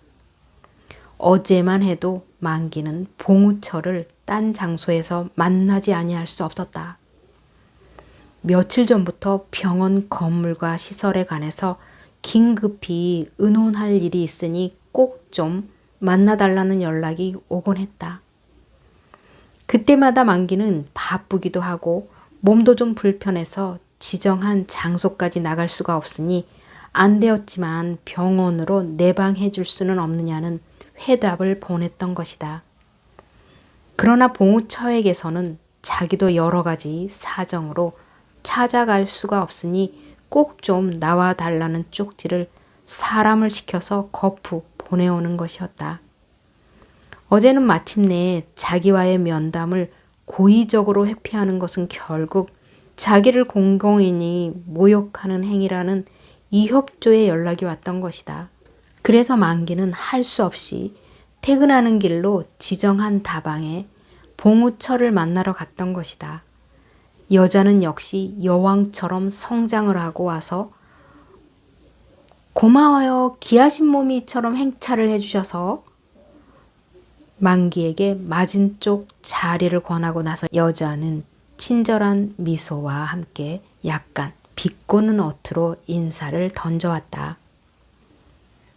어제만 해도 만기는 봉우처를 딴 장소에서 만나지 아니할 수 없었다. 며칠 전부터 병원 건물과 시설에 관해서 긴급히 의논할 일이 있으니 꼭 좀 만나달라는 연락이 오곤 했다. 그때마다 만기는 바쁘기도 하고 몸도 좀 불편해서 지정한 장소까지 나갈 수가 없으니 안 되었지만 병원으로 내방해 줄 수는 없느냐는 회답을 보냈던 것이다. 그러나 봉우처에게서는 자기도 여러 가지 사정으로 찾아갈 수가 없으니 꼭 좀 나와 달라는 쪽지를 사람을 시켜서 거푸 보내오는 것이었다. 어제는 마침내 자기와의 면담을 고의적으로 회피하는 것은 결국 자기를 공공연히 모욕하는 행위라는 이협조의 연락이 왔던 것이다. 그래서 만기는 할 수 없이 퇴근하는 길로 지정한 다방에 봉우처를 만나러 갔던 것이다. 여자는 역시 여왕처럼 성장을 하고 와서 고마워요. 귀하신 몸이처럼 행차를 해주셔서 만기에게 맞은 쪽 자리를 권하고 나서 여자는 친절한 미소와 함께 약간 비꼬는 어투로 인사를 던져왔다.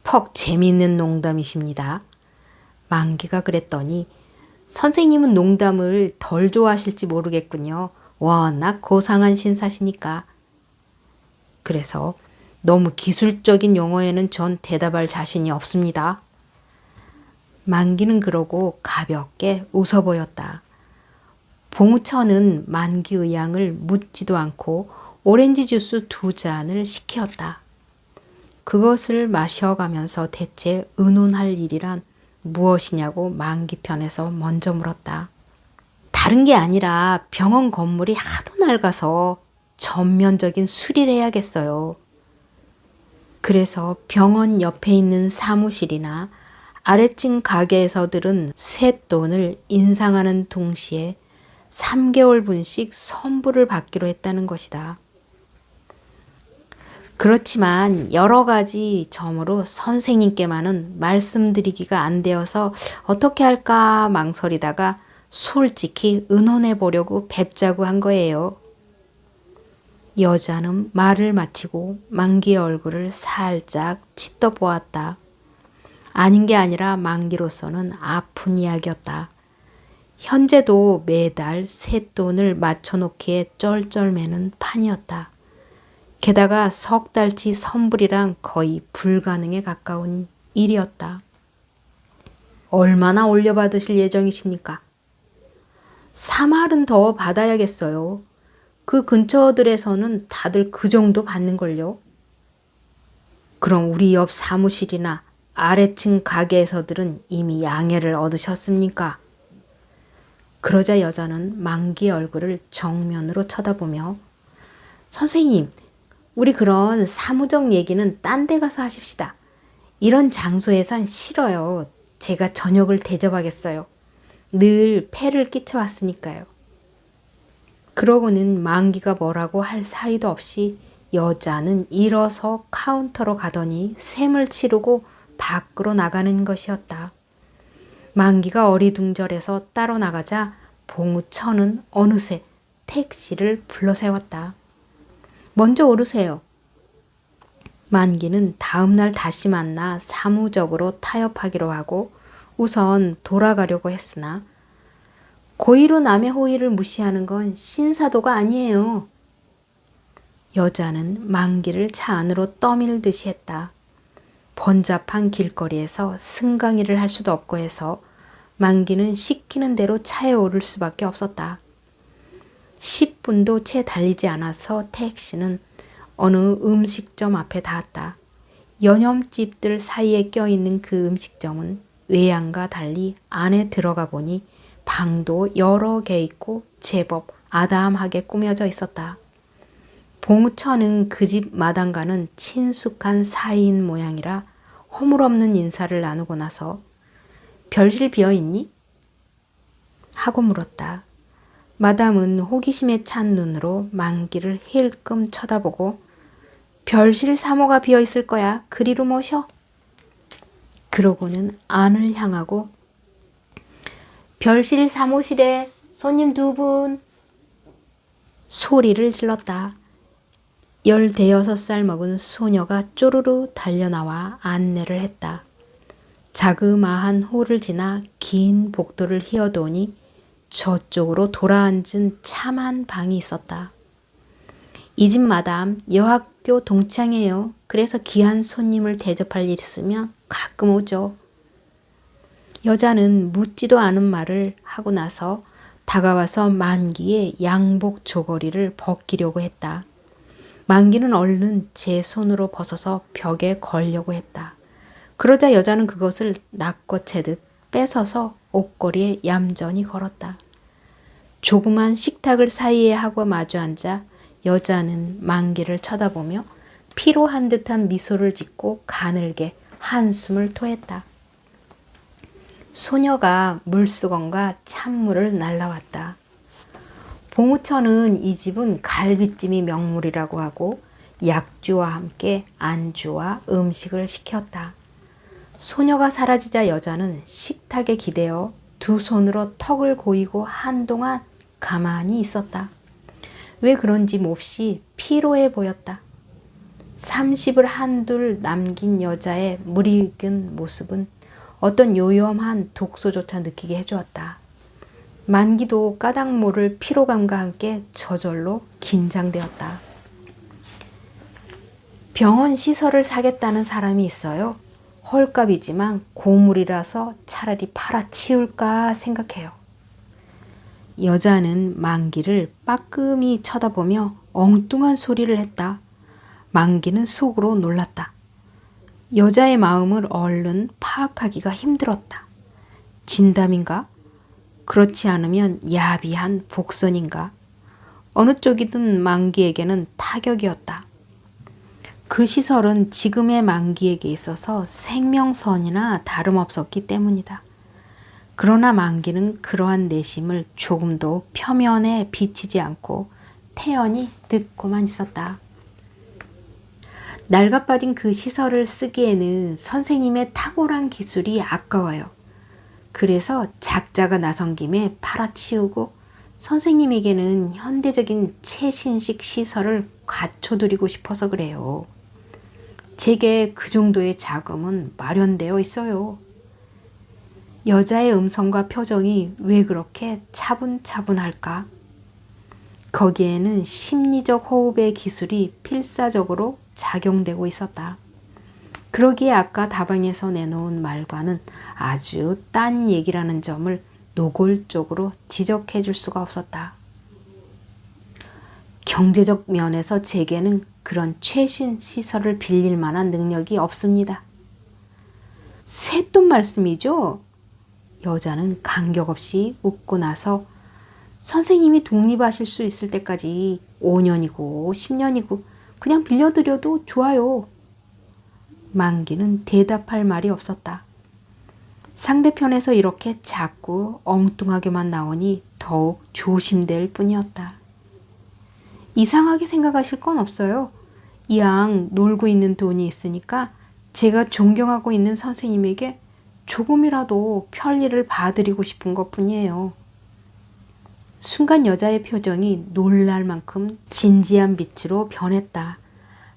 퍽 재미있는 농담이십니다. 만기가 그랬더니 선생님은 농담을 덜 좋아하실지 모르겠군요. 워낙 고상한 신사시니까. 그래서 너무 기술적인 용어에는 전 대답할 자신이 없습니다. 만기는 그러고 가볍게 웃어 보였다. 봉우처는 만기 의향을 묻지도 않고 오렌지 주스 2잔을 시켰다. 그것을 마셔가면서 대체 의논할 일이란 무엇이냐고 만기 편에서 먼저 물었다. 다른 게 아니라 병원 건물이 하도 낡아서 전면적인 수리를 해야겠어요. 그래서 병원 옆에 있는 사무실이나 아래층 가게에서들은 쇳돈을 인상하는 동시에 3개월분씩 선불을 받기로 했다는 것이다. 그렇지만 여러 가지 점으로 선생님께만은 말씀드리기가 안 되어서 어떻게 할까 망설이다가 솔직히 의논해 보려고 뵙자고 한 거예요. 여자는 말을 마치고 만기의 얼굴을 살짝 치떠보았다. 아닌 게 아니라 만기로서는 아픈 이야기였다. 현재도 매달 쇳돈을 맞춰놓기에 쩔쩔매는 판이었다. 게다가 석 달치 선불이랑 거의 불가능에 가까운 일이었다. 얼마나 올려받으실 예정이십니까? 3할은 더 받아야겠어요. 그 근처들에서는 다들 그 정도 받는걸요. 그럼 우리 옆 사무실이나 아래층 가게에서들은 이미 양해를 얻으셨습니까? 그러자 여자는 만기의 얼굴을 정면으로 쳐다보며 선생님, 우리 그런 사무적 얘기는 딴 데 가서 하십시다. 이런 장소에선 싫어요. 제가 저녁을 대접하겠어요. 늘 폐를 끼쳐왔으니까요. 그러고는 만기가 뭐라고 할 사이도 없이 여자는 일어서 카운터로 가더니 셈을 치르고 밖으로 나가는 것이었다. 만기가 어리둥절해서 따로 나가자 봉우처는 어느새 택시를 불러세웠다. 먼저 오르세요. 만기는 다음날 다시 만나 사무적으로 타협하기로 하고 우선 돌아가려고 했으나 고의로 남의 호의를 무시하는 건 신사도가 아니에요. 여자는 만기를 차 안으로 떠밀듯이 했다. 번잡한 길거리에서 승강이를 할 수도 없고 해서 만기는 시키는 대로 차에 오를 수밖에 없었다. 10분도 채 달리지 않아서 택시는 어느 음식점 앞에 닿았다. 연염집들 사이에 껴있는 그 음식점은 외양과 달리 안에 들어가 보니 방도 여러 개 있고 제법 아담하게 꾸며져 있었다. 봉우처는 그 집 마당과는 친숙한 사이인 모양이라 허물없는 인사를 나누고 나서 별실 비어있니? 하고 물었다. 마담은 호기심에 찬 눈으로 만기를 힐끔 쳐다보고 별실 사모가 비어있을 거야. 그리로 모셔. 그러고는 안을 향하고 별실 사무실에 손님 2분 소리를 질렀다. 16살 먹은 소녀가 쪼르르 달려나와 안내를 했다. 자그마한 홀을 지나 긴 복도를 휘어도니 저쪽으로 돌아앉은 참한 방이 있었다. 이 집 마담 여학교 동창이에요. 그래서 귀한 손님을 대접할 일 있으면 가끔 오죠. 여자는 묻지도 않은 말을 하고 나서 다가와서 만기의 양복 조거리를 벗기려고 했다. 만기는 얼른 제 손으로 벗어서 벽에 걸려고 했다. 그러자 여자는 그것을 낚아채듯 뺏어서 옷걸이에 얌전히 걸었다. 조그만 식탁을 사이에 하고 마주 앉아 여자는 만기를 쳐다보며 피로한 듯한 미소를 짓고 가늘게 한숨을 토했다. 소녀가 물수건과 찬물을 날라왔다. 봉우천은 이 집은 갈비찜이 명물이라고 하고 약주와 함께 안주와 음식을 시켰다. 소녀가 사라지자 여자는 식탁에 기대어 두 손으로 턱을 고이고 한동안 가만히 있었다. 왜 그런지 몹시 피로해 보였다. 30을 한둘 남긴 여자의 무익은 모습은 어떤 요염한 독소조차 느끼게 해주었다. 만기도 까닭 모를 피로감과 함께 저절로 긴장되었다. 병원 시설을 사겠다는 사람이 있어요. 헐값이지만 고물이라서 차라리 팔아치울까 생각해요. 여자는 만기를 빠끔히 쳐다보며 엉뚱한 소리를 했다. 만기는 속으로 놀랐다. 여자의 마음을 얼른 파악하기가 힘들었다. 진담인가? 그렇지 않으면 야비한 복선인가? 어느 쪽이든 만기에게는 타격이었다. 그 시설은 지금의 만기에게 있어서 생명선이나 다름없었기 때문이다. 그러나 만기는 그러한 내심을 조금도 표면에 비치지 않고 태연히 듣고만 있었다. 낡아빠진 그 시설을 쓰기에는 선생님의 탁월한 기술이 아까워요. 그래서 작자가 나선 김에 팔아치우고 선생님에게는 현대적인 최신식 시설을 갖춰드리고 싶어서 그래요. 제게 그 정도의 자금은 마련되어 있어요. 여자의 음성과 표정이 왜 그렇게 차분차분할까? 거기에는 심리적 호흡의 기술이 필사적으로 작용되고 있었다. 그러기에 아까 다방에서 내놓은 말과는 아주 딴 얘기라는 점을 노골적으로 지적해 줄 수가 없었다. 경제적 면에서 제게는 그런 최신 시설을 빌릴 만한 능력이 없습니다. 새돈 말씀이죠? 여자는 간격 없이 웃고 나서 선생님이 독립하실 수 있을 때까지 5년이고 10년이고 그냥 빌려드려도 좋아요. 만기는 대답할 말이 없었다. 상대편에서 이렇게 자꾸 엉뚱하게만 나오니 더욱 조심될 뿐이었다. 이상하게 생각하실 건 없어요. 이왕 놀고 있는 돈이 있으니까 제가 존경하고 있는 선생님에게 조금이라도 편리를 봐드리고 싶은 것 뿐이에요. 순간 여자의 표정이 놀랄 만큼 진지한 빛으로 변했다.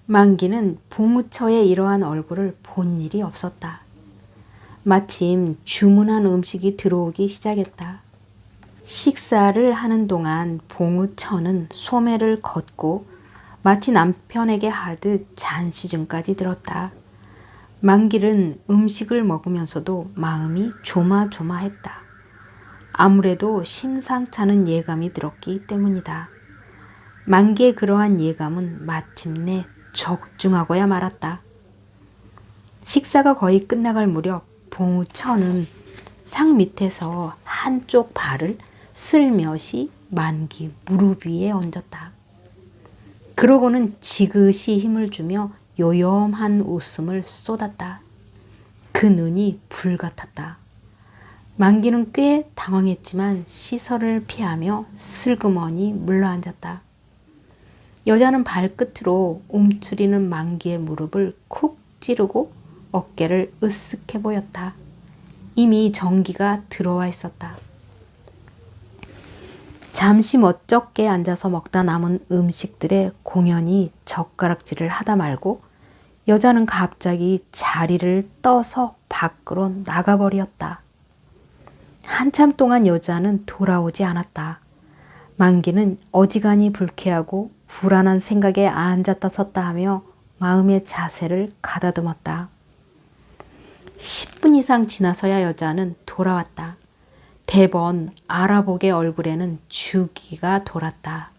만기는 봉우처의 이러한 얼굴을 본 일이 없었다. 마침 주문한 음식이 들어오기 시작했다. 식사를 하는 동안 봉우처는 소매를 걷고 마치 남편에게 하듯 잔시중까지 들었다. 만길은 음식을 먹으면서도 마음이 조마조마했다. 아무래도 심상찮은 예감이 들었기 때문이다. 만기의 그러한 예감은 마침내 적중하고야 말았다. 식사가 거의 끝나갈 무렵 봉우처는 상 밑에서 한쪽 발을 슬며시 만기 무릎 위에 얹었다. 그러고는 지그시 힘을 주며 요염한 웃음을 쏟았다. 그 눈이 불같았다. 만기는 꽤 당황했지만 시선을 피하며 슬그머니 물러앉았다. 여자는 발끝으로 움츠리는 만기의 무릎을 쿡 찌르고 어깨를 으쓱해 보였다. 이미 전기가 들어와 있었다. 잠시 멋쩍게 앉아서 먹다 남은 음식들에 공연히 젓가락질을 하다 말고 여자는 갑자기 자리를 떠서 밖으로 나가버렸다. 한참 동안 여자는 돌아오지 않았다. 만기는 어지간히 불쾌하고 불안한 생각에 앉았다 섰다 하며 마음의 자세를 가다듬었다. 10분 이상 지나서야 여자는 돌아왔다. 대번 알아보게 얼굴에는 주기가 돌았다.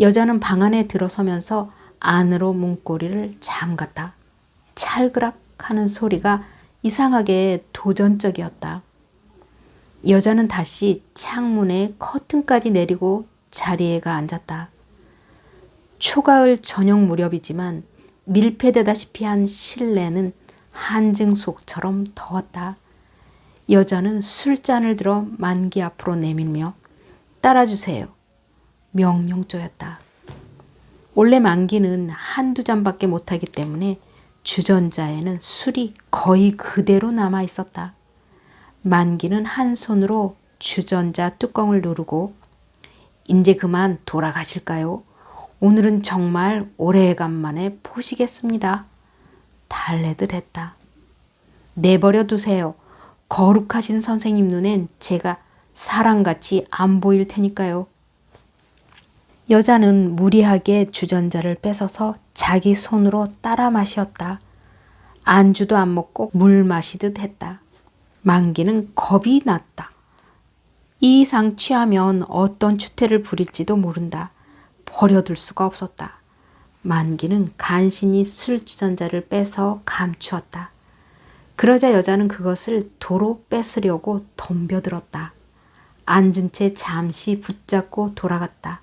여자는 방 안에 들어서면서 안으로 문고리를 잠갔다. 찰그락 하는 소리가 이상하게 도전적이었다. 여자는 다시 창문에 커튼까지 내리고 자리에 가 앉았다. 초가을 저녁 무렵이지만 밀폐되다시피 한 실내는 한증 속처럼 더웠다. 여자는 술잔을 들어 만기 앞으로 내밀며 따라주세요. 명령 쪼였다. 원래 만기는 한두 잔밖에 못하기 때문에 주전자에는 술이 거의 그대로 남아 있었다. 만기는 한 손으로 주전자 뚜껑을 누르고 이제 그만 돌아가실까요? 오늘은 정말 오래간만에 보시겠습니다. 달래듯 했다. 내버려 두세요. 거룩하신 선생님 눈엔 제가 사람같이 안 보일 테니까요. 여자는 무리하게 주전자를 뺏어서 자기 손으로 따라 마셨다. 안주도 안 먹고 물 마시듯 했다. 만기는 겁이 났다. 이 이상 취하면 어떤 추태를 부릴지도 모른다. 버려둘 수가 없었다. 만기는 간신히 술주전자를 빼서 감추었다. 그러자 여자는 그것을 도로 뺏으려고 덤벼들었다. 앉은 채 잠시 붙잡고 돌아갔다.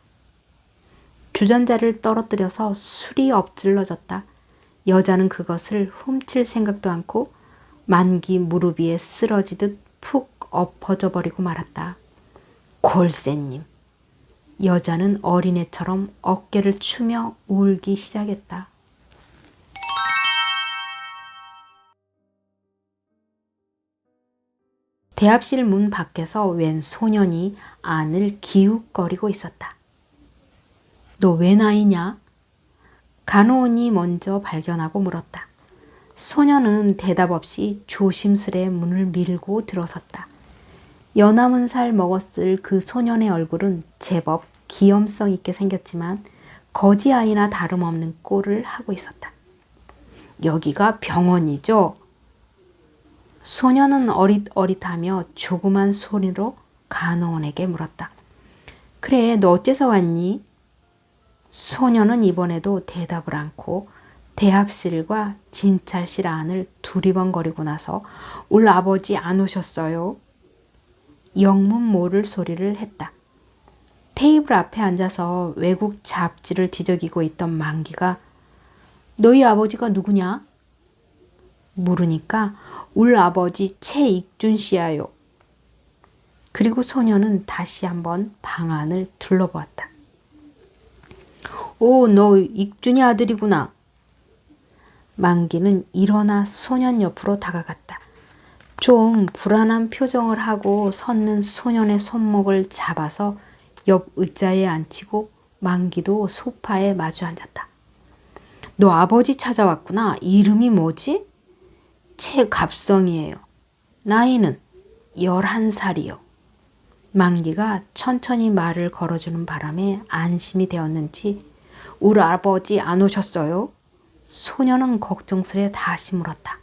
주전자를 떨어뜨려서 술이 엎질러졌다. 여자는 그것을 훔칠 생각도 않고 만기 무릎 위에 쓰러지듯 푹 엎어져 버리고 말았다. 골세님. 여자는 어린애처럼 어깨를 추며 울기 시작했다. 대합실 문 밖에서 웬 소년이 안을 기웃거리고 있었다. 너 왜 나이냐? 간호원이 먼저 발견하고 물었다. 소년은 대답 없이 조심스레 문을 밀고 들어섰다. 연함은 살 먹었을 그 소년의 얼굴은 제법 기염성 있게 생겼지만 거지 아이나 다름없는 꼴을 하고 있었다. 여기가 병원이죠? 소년은 어릿어릿하며 조그만 소리로 간호원에게 물었다. 그래, 너 어째서 왔니? 소년은 이번에도 대답을 않고 대합실과 진찰실 안을 두리번거리고 나서 울 아버지 안 오셨어요? 영문 모를 소리를 했다. 테이블 앞에 앉아서 외국 잡지를 뒤적이고 있던 만기가 너희 아버지가 누구냐? 물으니까 울 아버지 최익준 씨야요. 그리고 소년은 다시 한번 방 안을 둘러보았다. 오, 너 익준이 아들이구나. 만기는 일어나 소년 옆으로 다가갔다. 좀 불안한 표정을 하고 섰는 소년의 손목을 잡아서 옆 의자에 앉히고 만기도 소파에 마주 앉았다. 너 아버지 찾아왔구나. 이름이 뭐지? 최갑성이에요. 나이는 11살이요. 만기가 천천히 말을 걸어주는 바람에 안심이 되었는지 우리 아버지 안 오셨어요? 소년은 걱정스레 다시 물었다.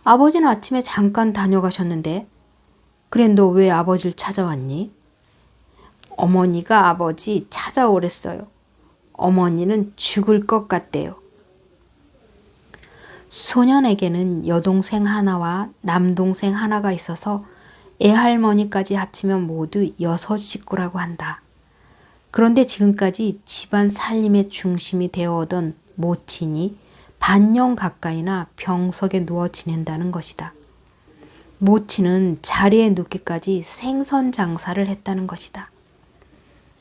아버지는 아침에 잠깐 다녀가셨는데 그래 너 왜 아버지를 찾아왔니? 어머니가 아버지 찾아오랬어요. 어머니는 죽을 것 같대요. 소년에게는 여동생 하나와 남동생 하나가 있어서 애할머니까지 합치면 모두 6 식구라고 한다. 그런데 지금까지 집안 살림의 중심이 되어오던 모친이 반년 가까이나 병석에 누워 지낸다는 것이다. 모친은 자리에 눕기까지 생선 장사를 했다는 것이다.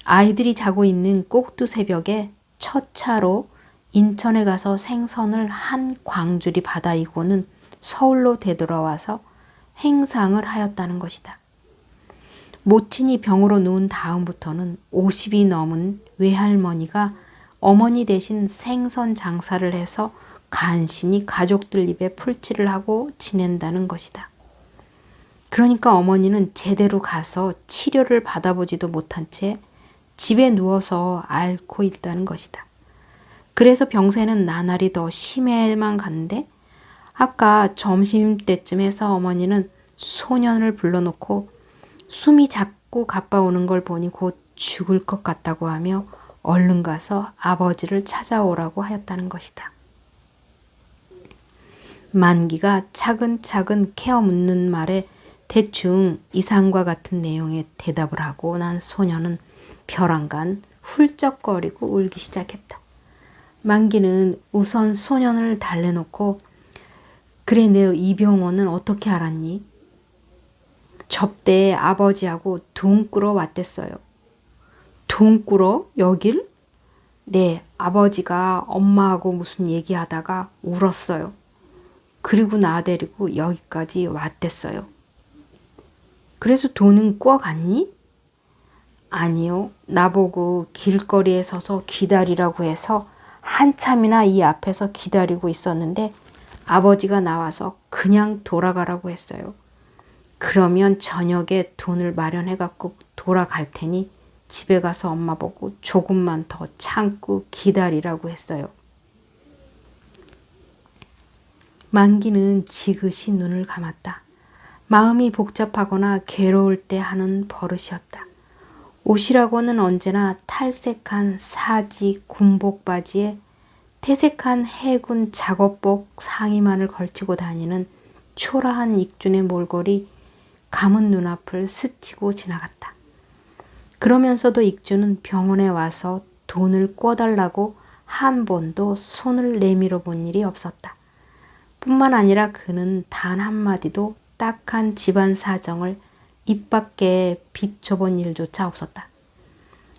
아이들이 자고 있는 꼭두 새벽에 첫 차로 인천에 가서 생선을 한 광주리 받아이고는 서울로 되돌아와서 행상을 하였다는 것이다. 모친이 병으로 누운 다음부터는 50이 넘은 외할머니가 어머니 대신 생선 장사를 해서 간신히 가족들 입에 풀칠을 하고 지낸다는 것이다. 그러니까 어머니는 제대로 가서 치료를 받아보지도 못한 채 집에 누워서 앓고 있다는 것이다. 그래서 병세는 나날이 더 심해만 갔는데 아까 점심때쯤 해서 어머니는 소년을 불러놓고 숨이 자꾸 가빠오는 걸 보니 곧 죽을 것 같다고 하며 얼른 가서 아버지를 찾아오라고 하였다는 것이다. 만기가 차근차근 캐어 묻는 말에 대충 이상과 같은 내용의 대답을 하고 난 소녀는 벼랑간 훌쩍거리고 울기 시작했다. 만기는 우선 소년을 달래놓고 그래 내 이병원은 어떻게 알았니? 접대에 아버지하고 돈 꾸러 왔댔어요. 돈 꾸러? 여길? 네, 아버지가 엄마하고 무슨 얘기하다가 울었어요. 그리고 나 데리고 여기까지 왔댔어요. 그래서 돈은 꾸어갔니? 아니요. 나보고 길거리에 서서 기다리라고 해서 한참이나 이 앞에서 기다리고 있었는데 아버지가 나와서 그냥 돌아가라고 했어요. 그러면 저녁에 돈을 마련해갖고 돌아갈 테니 집에 가서 엄마 보고 조금만 더 참고 기다리라고 했어요. 만기는 지그시 눈을 감았다. 마음이 복잡하거나 괴로울 때 하는 버릇이었다. 옷이라고는 언제나 탈색한 사지 군복 바지에 태색한 해군 작업복 상의만을 걸치고 다니는 초라한 익준의 몰골이 감은 눈앞을 스치고 지나갔다. 그러면서도 익준은 병원에 와서 돈을 꿔달라고 한 번도 손을 내밀어 본 일이 없었다. 뿐만 아니라 그는 단 한마디도 딱한 집안 사정을 입 밖에 비춰본 일조차 없었다.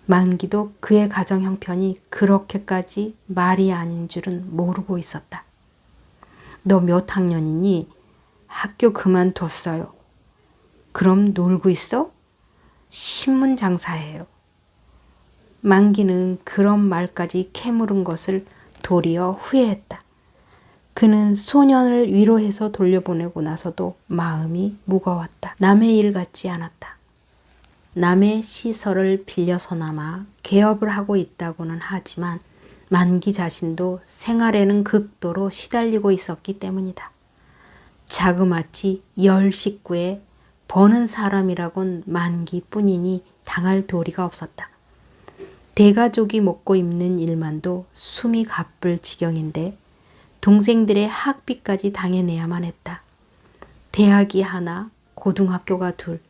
만기도 그의 가정 형편이 그렇게까지 말이 아닌 줄은 모르고 있었다. 너 몇 학년이니? 학교 그만뒀어요. 그럼 놀고 있어? 신문 장사해요. 만기는 그런 말까지 캐물은 것을 도리어 후회했다. 그는 소년을 위로해서 돌려보내고 나서도 마음이 무거웠다. 남의 일 같지 않았다. 남의 시설을 빌려서나마 개업을 하고 있다고는 하지만 만기 자신도 생활에는 극도로 시달리고 있었기 때문이다. 자그마치 10식구에 버는 사람이라곤 만기뿐이니 당할 도리가 없었다. 대가족이 먹고 입는 일만도 숨이 가쁠 지경인데 동생들의 학비까지 당해내야만 했다. 대학이 하나, 고등학교가 둘,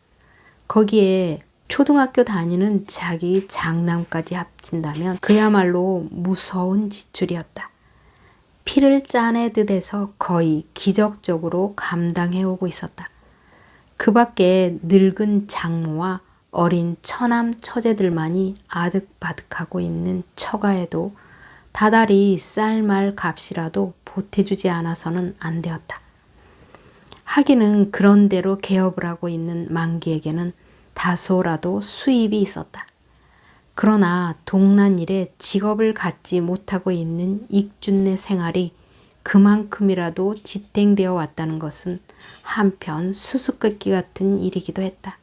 거기에 초등학교 다니는 자기 장남까지 합친다면 그야말로 무서운 지출이었다. 피를 짜내듯 해서 거의 기적적으로 감당해오고 있었다. 그 밖에 늙은 장모와 어린 처남 처제들만이 아득바득하고 있는 처가에도 다달이 쌀말 값이라도 보태주지 않아서는 안 되었다. 하기는 그런대로 개업을 하고 있는 만기에게는 다소라도 수입이 있었다. 그러나 동란일에 직업을 갖지 못하고 있는 익준네 생활이 그만큼이라도 지탱되어 왔다는 것은 한편 수수께끼 같은 일이기도 했다.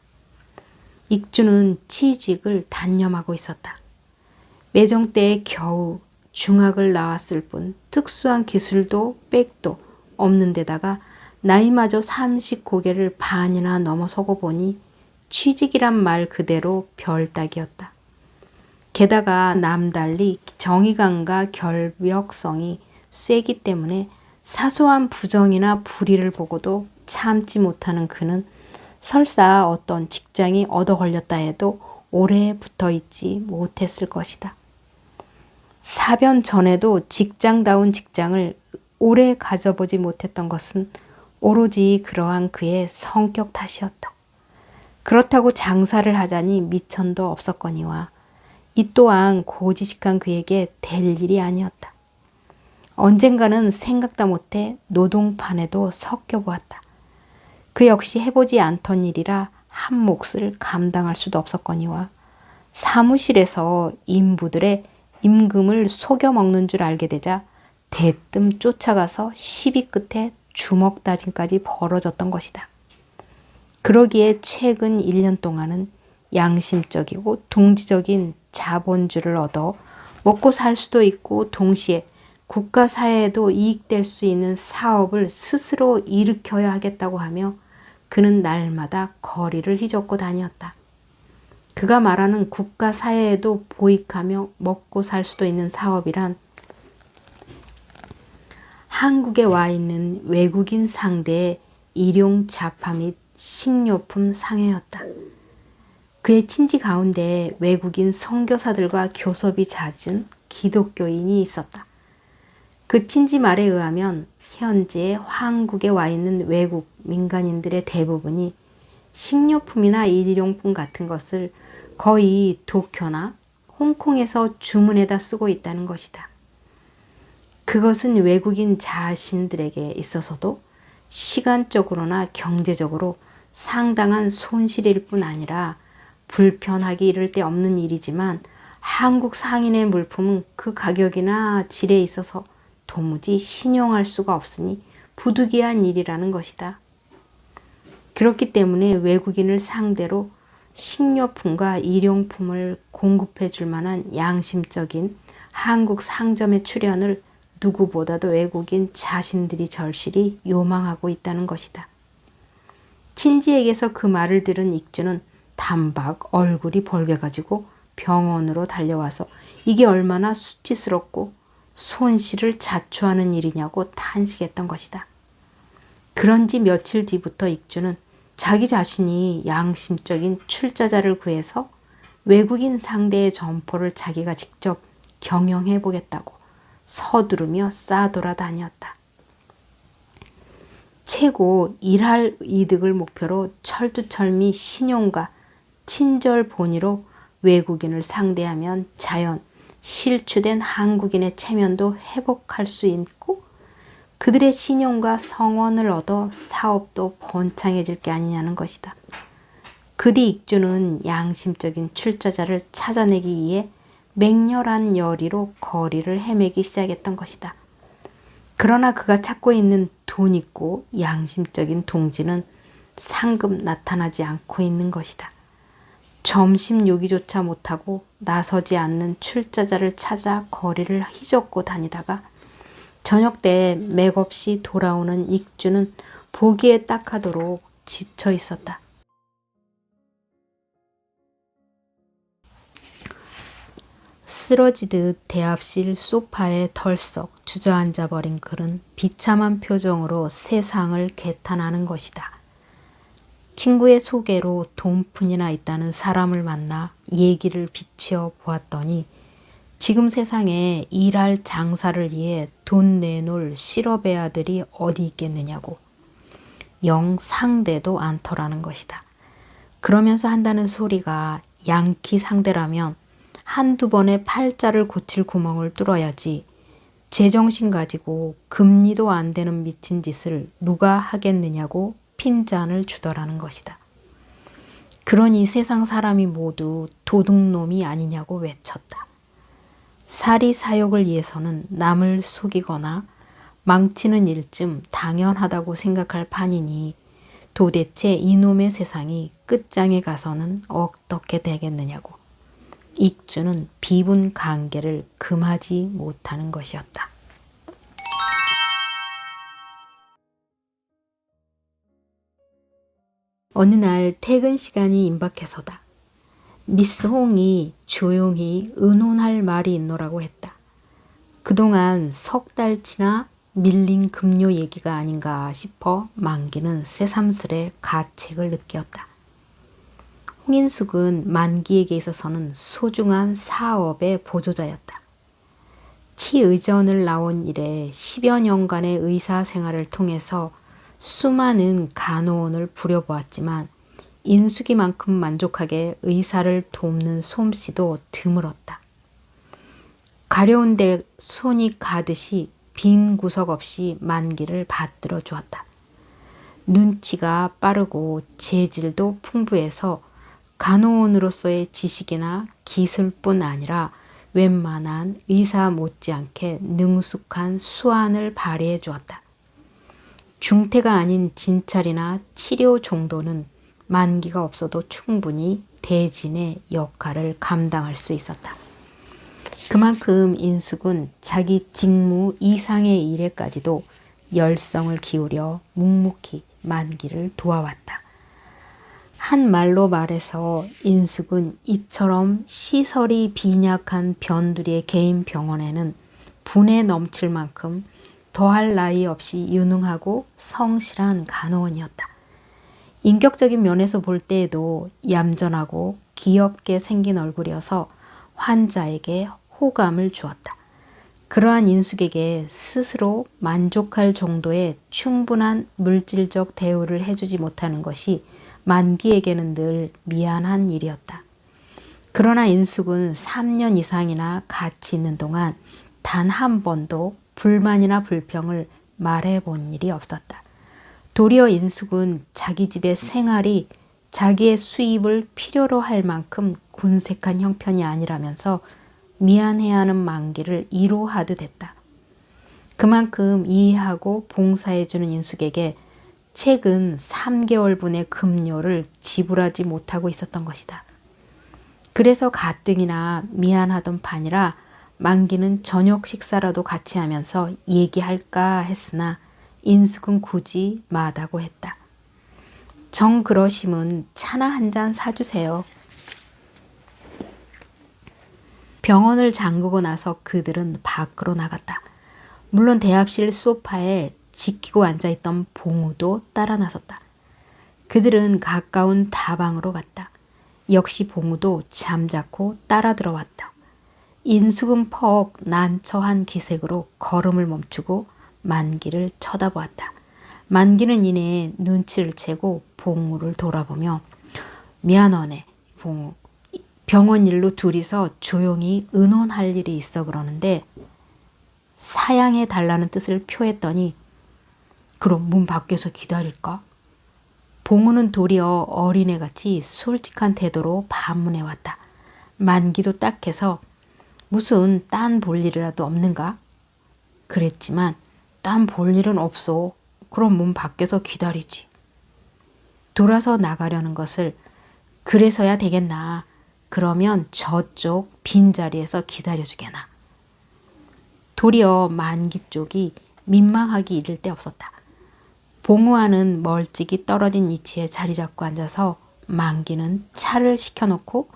익준은 취직을 단념하고 있었다. 매정 때에 겨우 중학을 나왔을 뿐 특수한 기술도 빽도 없는 데다가 나이마저 30고개를 반이나 넘어서고 보니 취직이란 말 그대로 별따기였다. 게다가 남달리 정의감과 결벽성이 세기 때문에 사소한 부정이나 불의를 보고도 참지 못하는 그는 설사 어떤 직장이 얻어 걸렸다 해도 오래 붙어 있지 못했을 것이다. 사변 전에도 직장다운 직장을 오래 가져보지 못했던 것은 오로지 그러한 그의 성격 탓이었다. 그렇다고 장사를 하자니 미천도 없었거니와 이 또한 고지식한 그에게 될 일이 아니었다. 언젠가는 생각다 못해 노동판에도 섞여 보았다. 그 역시 해보지 않던 일이라 한 몫을 감당할 수도 없었거니와 사무실에서 인부들의 임금을 속여 먹는 줄 알게 되자 대뜸 쫓아가서 시비 끝에 주먹 다짐까지 벌어졌던 것이다. 그러기에 최근 1년 동안은 양심적이고 동지적인 자본주를 얻어 먹고 살 수도 있고 동시에 국가 사회에도 이익될 수 있는 사업을 스스로 일으켜야 하겠다고 하며 그는 날마다 거리를 휘젓고 다녔다. 그가 말하는 국가 사회에도 보익하며 먹고 살 수도 있는 사업이란 한국에 와 있는 외국인 상대의 일용 잡화 및 식료품 상해였다. 그의 친지 가운데 외국인 선교사들과 교섭이 잦은 기독교인이 있었다. 그 친지 말에 의하면 현재 한국에 와 있는 외국 민간인들의 대부분이 식료품이나 일용품 같은 것을 거의 도쿄나 홍콩에서 주문해다 쓰고 있다는 것이다. 그것은 외국인 자신들에게 있어서도 시간적으로나 경제적으로 상당한 손실일 뿐 아니라 불편하기 이를 데 없는 일이지만 한국 상인의 물품은 그 가격이나 질에 있어서 도무지 신용할 수가 없으니 부득이한 일이라는 것이다. 그렇기 때문에 외국인을 상대로 식료품과 일용품을 공급해 줄 만한 양심적인 한국 상점의 출현을 누구보다도 외국인 자신들이 절실히 요망하고 있다는 것이다. 친지에게서 그 말을 들은 익주는 단박 얼굴이 벌개가지고 병원으로 달려와서 이게 얼마나 수치스럽고 손실을 자초하는 일이냐고 탄식했던 것이다. 그런지 며칠 뒤부터 익주는 자기 자신이 양심적인 출자자를 구해서 외국인 상대의 점포를 자기가 직접 경영해 보겠다고 서두르며 싸돌아다녔다. 최고 일할 이득을 목표로 철두철미 신용과 친절 본의로 외국인을 상대하면 자연 실추된 한국인의 체면도 회복할 수 있고 그들의 신용과 성원을 얻어 사업도 번창해질 게 아니냐는 것이다. 그뒤 익주는 양심적인 출자자를 찾아내기 위해 맹렬한 열의로 거리를 헤매기 시작했던 것이다. 그러나 그가 찾고 있는 돈 있고 양심적인 동지는 상급 나타나지 않고 있는 것이다. 점심 요기조차 못하고 나서지 않는 출자자를 찾아 거리를 휘젓고 다니다가 저녁 때 맥없이 돌아오는 익주는 보기에 딱하도록 지쳐 있었다. 쓰러지듯 대합실 소파에 덜썩 주저앉아 버린 그는 비참한 표정으로 세상을 개탄하는 것이다. 친구의 소개로 돈푼이나 있다는 사람을 만나 얘기를 비추어 보았더니 지금 세상에 일할 장사를 위해 돈 내놓을 실업의 아들이 어디 있겠느냐고 영 상대도 않더라는 것이다. 그러면서 한다는 소리가 양키 상대라면 한두 번의 팔자를 고칠 구멍을 뚫어야지 제정신 가지고 금리도 안 되는 미친 짓을 누가 하겠느냐고 핀잔을 주더라는 것이다. 그러니 세상 사람이 모두 도둑놈이 아니냐고 외쳤다. 사리사욕을 위해서는 남을 속이거나 망치는 일쯤 당연하다고 생각할 판이니 도대체 이놈의 세상이 끝장에 가서는 어떻게 되겠느냐고 익주는 비분 관계를 금하지 못하는 것이었다. 어느 날 퇴근 시간이 임박해서다. 미스 홍이 조용히 의논할 말이 있노라고 했다. 그동안 석 달치나 밀린 급료 얘기가 아닌가 싶어 만기는 새삼스레 가책을 느꼈다. 홍인숙은 만기에게 있어서는 소중한 사업의 보조자였다. 치의전을 나온 이래 10여 년간의 의사 생활을 통해서 수많은 간호원을 부려보았지만 인숙이만큼 만족하게 의사를 돕는 솜씨도 드물었다. 가려운 데 손이 가듯이 빈 구석 없이 만기를 받들어 주었다. 눈치가 빠르고 재질도 풍부해서 간호원으로서의 지식이나 기술뿐 아니라 웬만한 의사 못지않게 능숙한 수완을 발휘해 주었다. 중태가 아닌 진찰이나 치료 정도는 만기가 없어도 충분히 대진의 역할을 감당할 수 있었다. 그만큼 인숙은 자기 직무 이상의 일에까지도 열성을 기울여 묵묵히 만기를 도와왔다. 한 말로 말해서 인숙은 이처럼 시설이 빈약한 변두리의 개인 병원에는 분에 넘칠 만큼 더할 나위 없이 유능하고 성실한 간호원이었다. 인격적인 면에서 볼 때에도 얌전하고 귀엽게 생긴 얼굴이어서 환자에게 호감을 주었다. 그러한 인숙에게 스스로 만족할 정도의 충분한 물질적 대우를 해주지 못하는 것이 만기에게는 늘 미안한 일이었다. 그러나 인숙은 3년 이상이나 같이 있는 동안 단 한 번도 불만이나 불평을 말해본 일이 없었다. 도리어 인숙은 자기 집의 생활이 자기의 수입을 필요로 할 만큼 군색한 형편이 아니라면서 미안해하는 만기를 이로하듯 했다. 그만큼 이해하고 봉사해주는 인숙에게 최근 3개월분의 급료를 지불하지 못하고 있었던 것이다. 그래서 가뜩이나 미안하던 판이라 만기는 저녁 식사라도 같이 하면서 얘기할까 했으나 인숙은 굳이 마다고 했다. 정 그러시면 차나 한 잔 사주세요. 병원을 잠그고 나서 그들은 밖으로 나갔다. 물론 대합실 소파에 지키고 앉아있던 봉우도 따라 나섰다. 그들은 가까운 다방으로 갔다. 역시 봉우도 잠자코 따라 들어왔다. 인숙은 퍽 난처한 기색으로 걸음을 멈추고 만기를 쳐다보았다. 만기는 이내 눈치를 채고 봉우를 돌아보며 미안하네 봉우. 병원 일로 둘이서 조용히 의논할 일이 있어 그러는데 사양해 달라는 뜻을 표했더니 그럼 문 밖에서 기다릴까? 봉우는 도리어 어린애같이 솔직한 태도로 반문해 왔다. 만기도 딱해서 무슨 딴 볼 일이라도 없는가? 그랬지만 딴 볼 일은 없어. 그럼 문 밖에서 기다리지. 돌아서 나가려는 것을 그래서야 되겠나. 그러면 저쪽 빈자리에서 기다려주게나. 도리어 만기 쪽이 민망하기 이를 데 없었다. 봉우와는 멀찍이 떨어진 위치에 자리 잡고 앉아서 만기는 차를 시켜놓고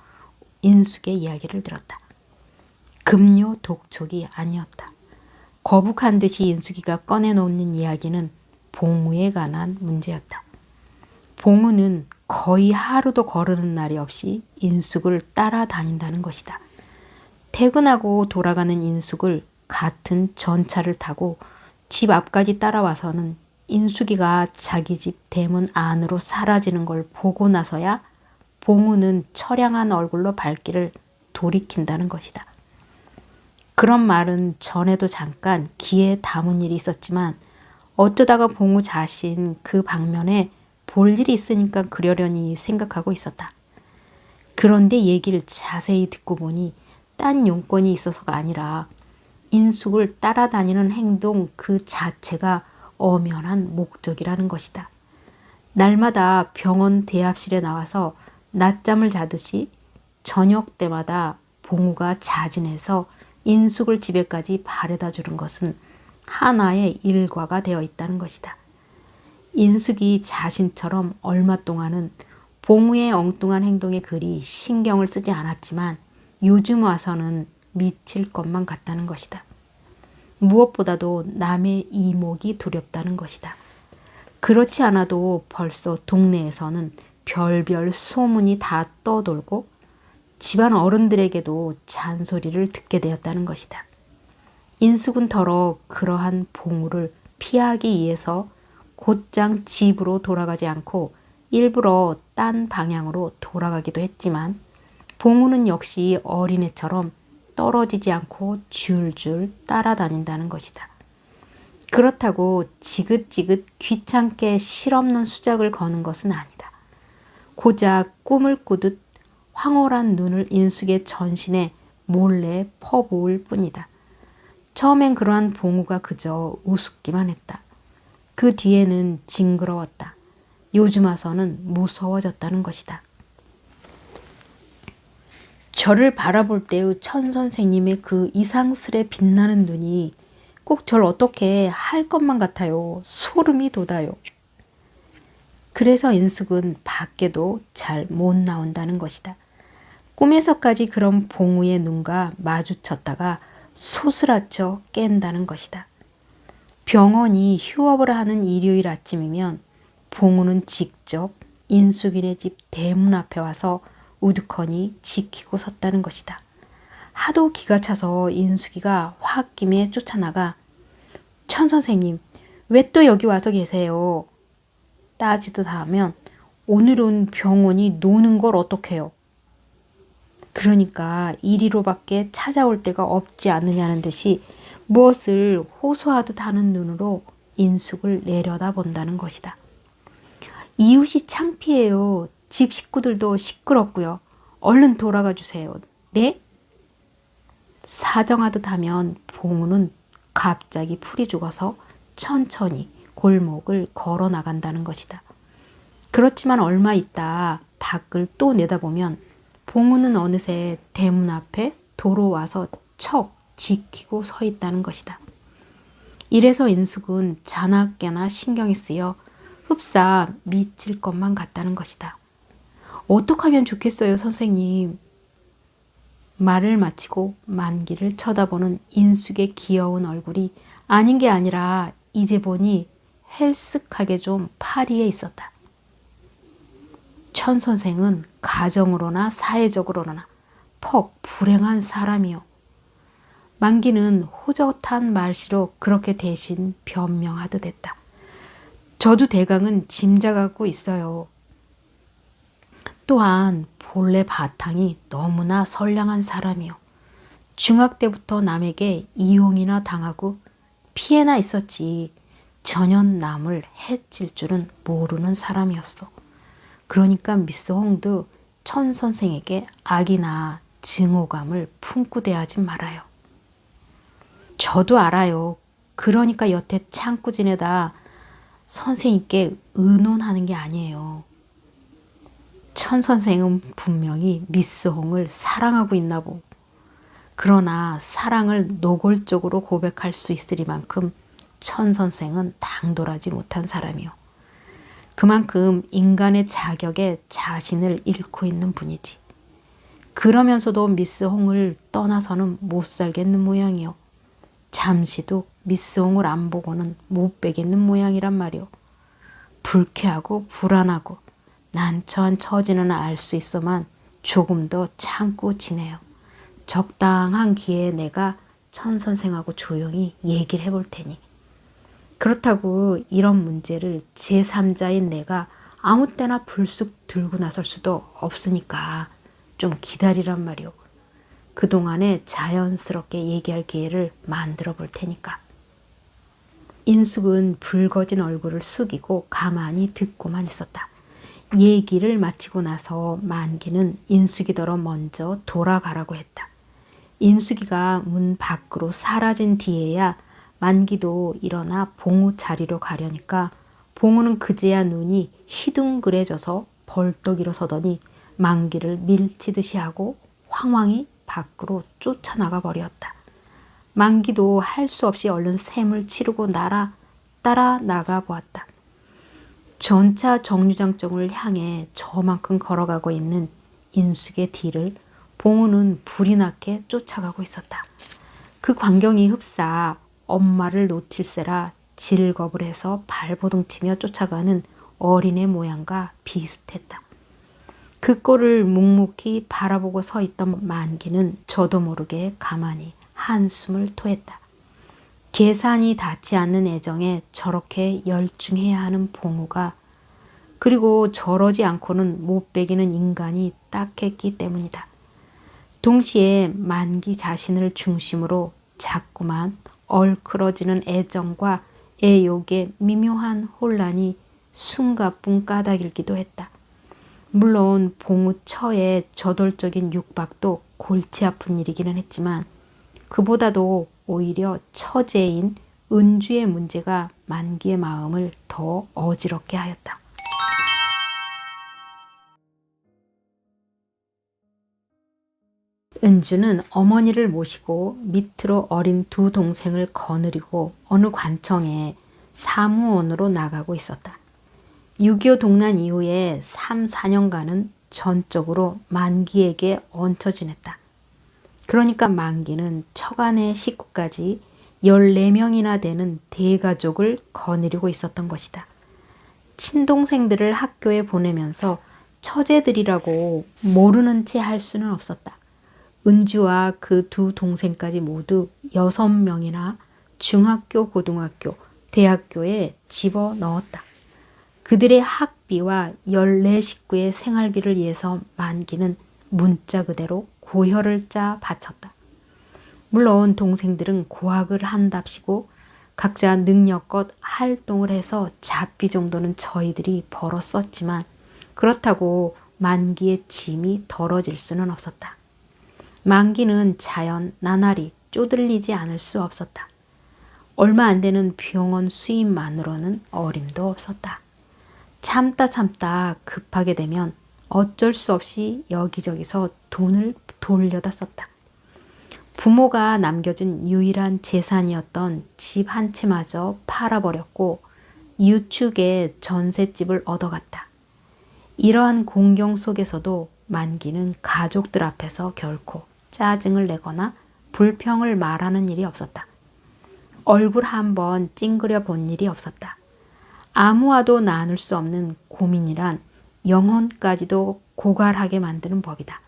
인숙의 이야기를 들었다. 급료 독촉이 아니었다. 거북한 듯이 인숙이가 꺼내놓는 이야기는 봉우에 관한 문제였다. 봉우는 거의 하루도 거르는 날이 없이 인숙을 따라다닌다는 것이다. 퇴근하고 돌아가는 인숙을 같은 전차를 타고 집 앞까지 따라와서는 인숙이가 자기 집 대문 안으로 사라지는 걸 보고 나서야 봉우는 처량한 얼굴로 발길을 돌이킨다는 것이다. 그런 말은 전에도 잠깐 귀에 담은 일이 있었지만 어쩌다가 봉우 자신 그 방면에 볼 일이 있으니까 그러려니 생각하고 있었다. 그런데 얘기를 자세히 듣고 보니 딴 용건이 있어서가 아니라 인숙을 따라다니는 행동 그 자체가 엄연한 목적이라는 것이다. 날마다 병원 대합실에 나와서 낮잠을 자듯이 저녁 때마다 봉우가 자진해서 인숙을 집에까지 바래다 주는 것은 하나의 일과가 되어 있다는 것이다. 인숙이 자신처럼 얼마 동안은 봉우의 엉뚱한 행동에 그리 신경을 쓰지 않았지만 요즘 와서는 미칠 것만 같다는 것이다. 무엇보다도 남의 이목이 두렵다는 것이다. 그렇지 않아도 벌써 동네에서는 별별 소문이 다 떠돌고 집안 어른들에게도 잔소리를 듣게 되었다는 것이다. 인숙은 더러 그러한 봉우를 피하기 위해서 곧장 집으로 돌아가지 않고 일부러 딴 방향으로 돌아가기도 했지만 봉우는 역시 어린애처럼 떨어지지 않고 줄줄 따라다닌다는 것이다. 그렇다고 지긋지긋 귀찮게 실없는 수작을 거는 것은 아니다. 고작 꿈을 꾸듯 황홀한 눈을 인숙의 전신에 몰래 퍼부을 뿐이다. 처음엔 그러한 봉우가 그저 우습기만 했다. 그 뒤에는 징그러웠다. 요즘 와서는 무서워졌다는 것이다. 저를 바라볼 때의 천 선생님의 그 이상스레 빛나는 눈이 꼭 절 어떻게 할 것만 같아요. 소름이 돋아요. 그래서 인숙은 밖에도 잘 못 나온다는 것이다. 꿈에서까지 그런 봉우의 눈과 마주쳤다가 소스라쳐 깬다는 것이다. 병원이 휴업을 하는 일요일 아침이면 봉우는 직접 인숙이네 집 대문 앞에 와서 우두커니 지키고 섰다는 것이다. 하도 기가 차서 인숙이가 홧김에 쫓아나가 천 선생님 왜 또 여기 와서 계세요? 따지듯 하면 오늘은 병원이 노는 걸 어떡해요? 그러니까 이리로밖에 찾아올 데가 없지 않느냐는 듯이 무엇을 호소하듯 하는 눈으로 인숙을 내려다본다는 것이다. 이웃이 창피해요. 집 식구들도 시끄럽고요. 얼른 돌아가 주세요. 네? 사정하듯 하면 봉우는 갑자기 풀이 죽어서 천천히 골목을 걸어 나간다는 것이다. 그렇지만 얼마 있다 밖을 또 내다보면 봉우는 어느새 대문 앞에 도로 와서 척 지키고 서 있다는 것이다. 이래서 인숙은 자나깨나 신경이 쓰여 흡사 미칠 것만 같다는 것이다. 어떡하면 좋겠어요, 선생님. 말을 마치고 만기를 쳐다보는 인숙의 귀여운 얼굴이 아닌 게 아니라 이제 보니 헬쓱하게 좀 파리해 있었다. 천 선생은 가정으로나 사회적으로나 퍽 불행한 사람이요. 만기는 호젓한 말씨로 그렇게 대신 변명하듯 했다. 저도 대강은 짐작하고 있어요. 또한 본래 바탕이 너무나 선량한 사람이요. 중학 때부터 남에게 이용이나 당하고 피해나 있었지 전혀 남을 해칠 줄은 모르는 사람이었어. 그러니까 미스 홍도 천 선생에게 악이나 증오감을 품고 대하지 말아요. 저도 알아요. 그러니까 여태 참고 지내다 선생님께 의논하는 게 아니에요. 천 선생은 분명히 미스 홍을 사랑하고 있나 보. 그러나 사랑을 노골적으로 고백할 수 있으리만큼 천 선생은 당돌하지 못한 사람이요. 그만큼 인간의 자격에 자신을 잃고 있는 분이지. 그러면서도 미스 홍을 떠나서는 못 살겠는 모양이요. 잠시도 미스 홍을 안 보고는 못 빼겠는 모양이란 말이요. 불쾌하고 불안하고 난처한 처지는 알 수 있어만 조금 더 참고 지내요. 적당한 기회에 내가 천 선생하고 조용히 얘기를 해볼 테니. 그렇다고 이런 문제를 제3자인 내가 아무 때나 불쑥 들고 나설 수도 없으니까 좀 기다리란 말이오. 그동안에 자연스럽게 얘기할 기회를 만들어 볼 테니까. 인숙은 붉어진 얼굴을 숙이고 가만히 듣고만 있었다. 얘기를 마치고 나서 만기는 인숙이더러 먼저 돌아가라고 했다. 인숙이가 문 밖으로 사라진 뒤에야 만기도 일어나 봉우 자리로 가려니까 봉우는 그제야 눈이 희둥그레져서 벌떡 일어서더니 만기를 밀치듯이 하고 황황히 밖으로 쫓아나가 버렸다. 만기도 할 수 없이 얼른 샘을 치르고 따라 나가 보았다. 전차 정류장쪽을 향해 저만큼 걸어가고 있는 인숙의 뒤를 봉우는 불이 나게 쫓아가고 있었다. 그 광경이 흡사 엄마를 놓칠세라 질겁을 해서 발버둥치며 쫓아가는 어린애 모양과 비슷했다. 그 꼴을 묵묵히 바라보고 서 있던 만기는 저도 모르게 가만히 한숨을 토했다. 계산이 닿지 않는 애정에 저렇게 열중해야 하는 봉우가, 그리고 저러지 않고는 못 베기는 인간이 딱했기 때문이다. 동시에 만기 자신을 중심으로 자꾸만 얼클어지는 애정과 애욕의 미묘한 혼란이 숨가쁜 까닭이기도 했다. 물론 봉우 처의 저돌적인 육박도 골치 아픈 일이기는 했지만 그보다도 오히려 처제인 은주의 문제가 만기의 마음을 더 어지럽게 하였다. 은주는 어머니를 모시고 밑으로 어린 두 동생을 거느리고 어느 관청에 사무원으로 나가고 있었다. 6.25 동란 이후에 3, 4년간은 전적으로 만기에게 얹혀 지냈다. 그러니까 만기는 처간의 식구까지 14명이나 되는 대가족을 거느리고 있었던 것이다. 친동생들을 학교에 보내면서 처제들이라고 모르는 채 할 수는 없었다. 은주와 그 두 동생까지 모두 6명이나 중학교, 고등학교, 대학교에 집어넣었다. 그들의 학비와 14식구의 생활비를 위해서 만기는 문자 그대로 고혈을 짜 바쳤다. 물론 동생들은 고학을 한답시고 각자 능력껏 활동을 해서 잡비 정도는 저희들이 벌어 썼지만 그렇다고 만기의 짐이 덜어질 수는 없었다. 만기는 자연 나날이 쪼들리지 않을 수 없었다. 얼마 안 되는 병원 수입만으로는 어림도 없었다. 참다 급하게 되면 어쩔 수 없이 여기저기서 돈을 돌려다 썼다. 부모가 남겨준 유일한 재산이었던 집 한 채마저 팔아버렸고 유축의 전셋집을 얻어갔다. 이러한 공경 속에서도 만기는 가족들 앞에서 결코 짜증을 내거나 불평을 말하는 일이 없었다. 얼굴 한번 찡그려 본 일이 없었다. 아무와도 나눌 수 없는 고민이란 영혼까지도 고갈하게 만드는 법이다.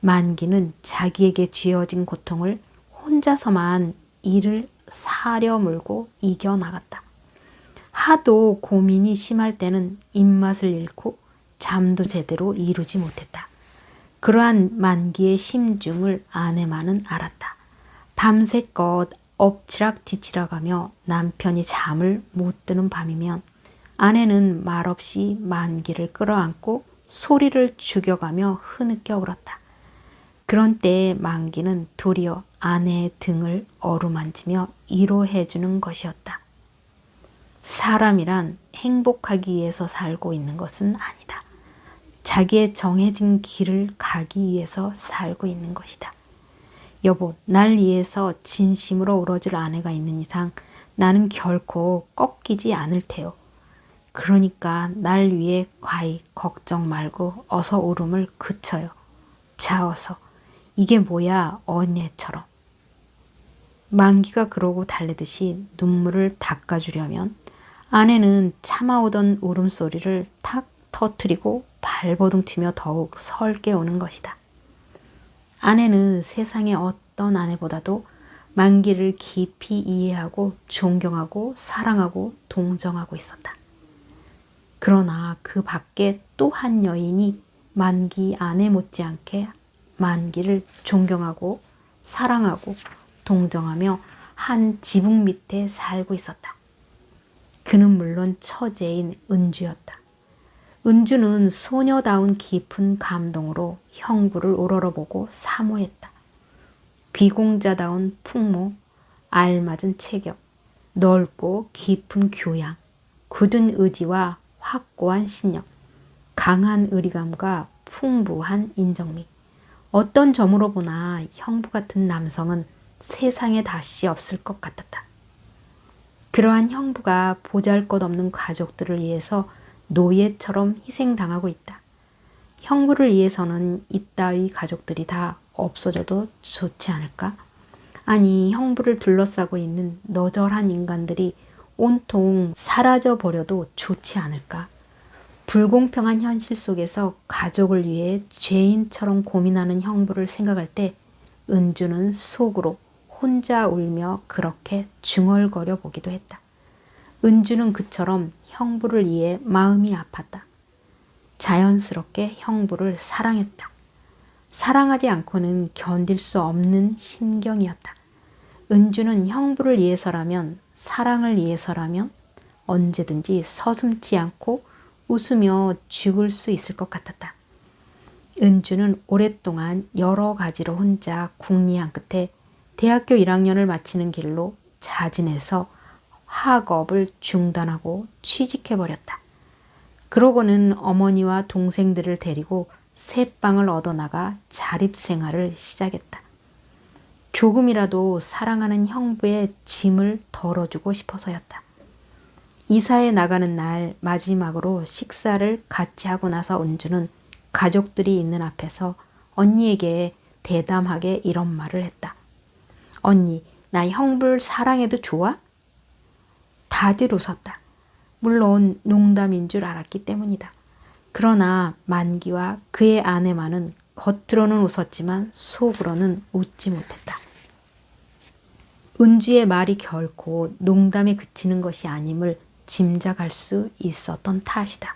만기는 자기에게 쥐어진 고통을 혼자서만 이를 사려 물고 이겨나갔다. 하도 고민이 심할 때는 입맛을 잃고 잠도 제대로 이루지 못했다. 그러한 만기의 심중을 아내만은 알았다. 밤새껏 엎치락뒤치락하며 남편이 잠을 못 드는 밤이면 아내는 말없이 만기를 끌어안고 소리를 죽여가며 흐느껴 울었다. 그런 때에 만기는 도리어 아내의 등을 어루만지며 위로해주는 것이었다. 사람이란 행복하기 위해서 살고 있는 것은 아니다. 자기의 정해진 길을 가기 위해서 살고 있는 것이다. 여보, 날 위해서 진심으로 울어줄 아내가 있는 이상 나는 결코 꺾이지 않을 테요. 그러니까 날 위해 과히 걱정 말고 어서 울음을 그쳐요. 자 어서. 이게 뭐야 언니처럼. 만기가 그러고 달래듯이 눈물을 닦아주려면 아내는 참아오던 울음소리를 탁 터뜨리고 발버둥 튀며 더욱 설게 우는 것이다. 아내는 세상의 어떤 아내보다도 만기를 깊이 이해하고 존경하고 사랑하고 동정하고 있었다. 그러나 그 밖에 또 한 여인이 만기 아내 못지않게 만기를 존경하고 사랑하고 동정하며 한 지붕 밑에 살고 있었다. 그는 물론 처제인 은주였다. 은주는 소녀다운 깊은 감동으로 형부를 우러러보고 사모했다. 귀공자다운 풍모, 알맞은 체격, 넓고 깊은 교양, 굳은 의지와 확고한 신념, 강한 의리감과 풍부한 인정미. 어떤 점으로 보나 형부 같은 남성은 세상에 다시 없을 것 같았다. 그러한 형부가 보잘것없는 가족들을 위해서 노예처럼 희생당하고 있다. 형부를 위해서는 이따위 가족들이 다 없어져도 좋지 않을까? 아니, 형부를 둘러싸고 있는 너절한 인간들이 온통 사라져 버려도 좋지 않을까? 불공평한 현실 속에서 가족을 위해 죄인처럼 고민하는 형부를 생각할 때 은주는 속으로 혼자 울며 그렇게 중얼거려 보기도 했다. 은주는 그처럼 형부를 위해 마음이 아팠다. 자연스럽게 형부를 사랑했다. 사랑하지 않고는 견딜 수 없는 심경이었다. 은주는 형부를 위해서라면 사랑을 위해서라면 언제든지 서슴지 않고 웃으며 죽을 수 있을 것 같았다. 은주는 오랫동안 여러 가지로 혼자 궁리한 끝에 대학교 1학년을 마치는 길로 자진해서 학업을 중단하고 취직해버렸다. 그러고는 어머니와 동생들을 데리고 새빵을 얻어나가 자립생활을 시작했다. 조금이라도 사랑하는 형부의 짐을 덜어주고 싶어서였다. 이사에 나가는 날 마지막으로 식사를 같이 하고 나서 은주는 가족들이 있는 앞에서 언니에게 대담하게 이런 말을 했다. 언니, 나 형부를 사랑해도 좋아? 다들 웃었다. 물론 농담인 줄 알았기 때문이다. 그러나 만기와 그의 아내만은 겉으로는 웃었지만 속으로는 웃지 못했다. 은주의 말이 결코 농담에 그치는 것이 아님을 짐작할 수 있었던 탓이다.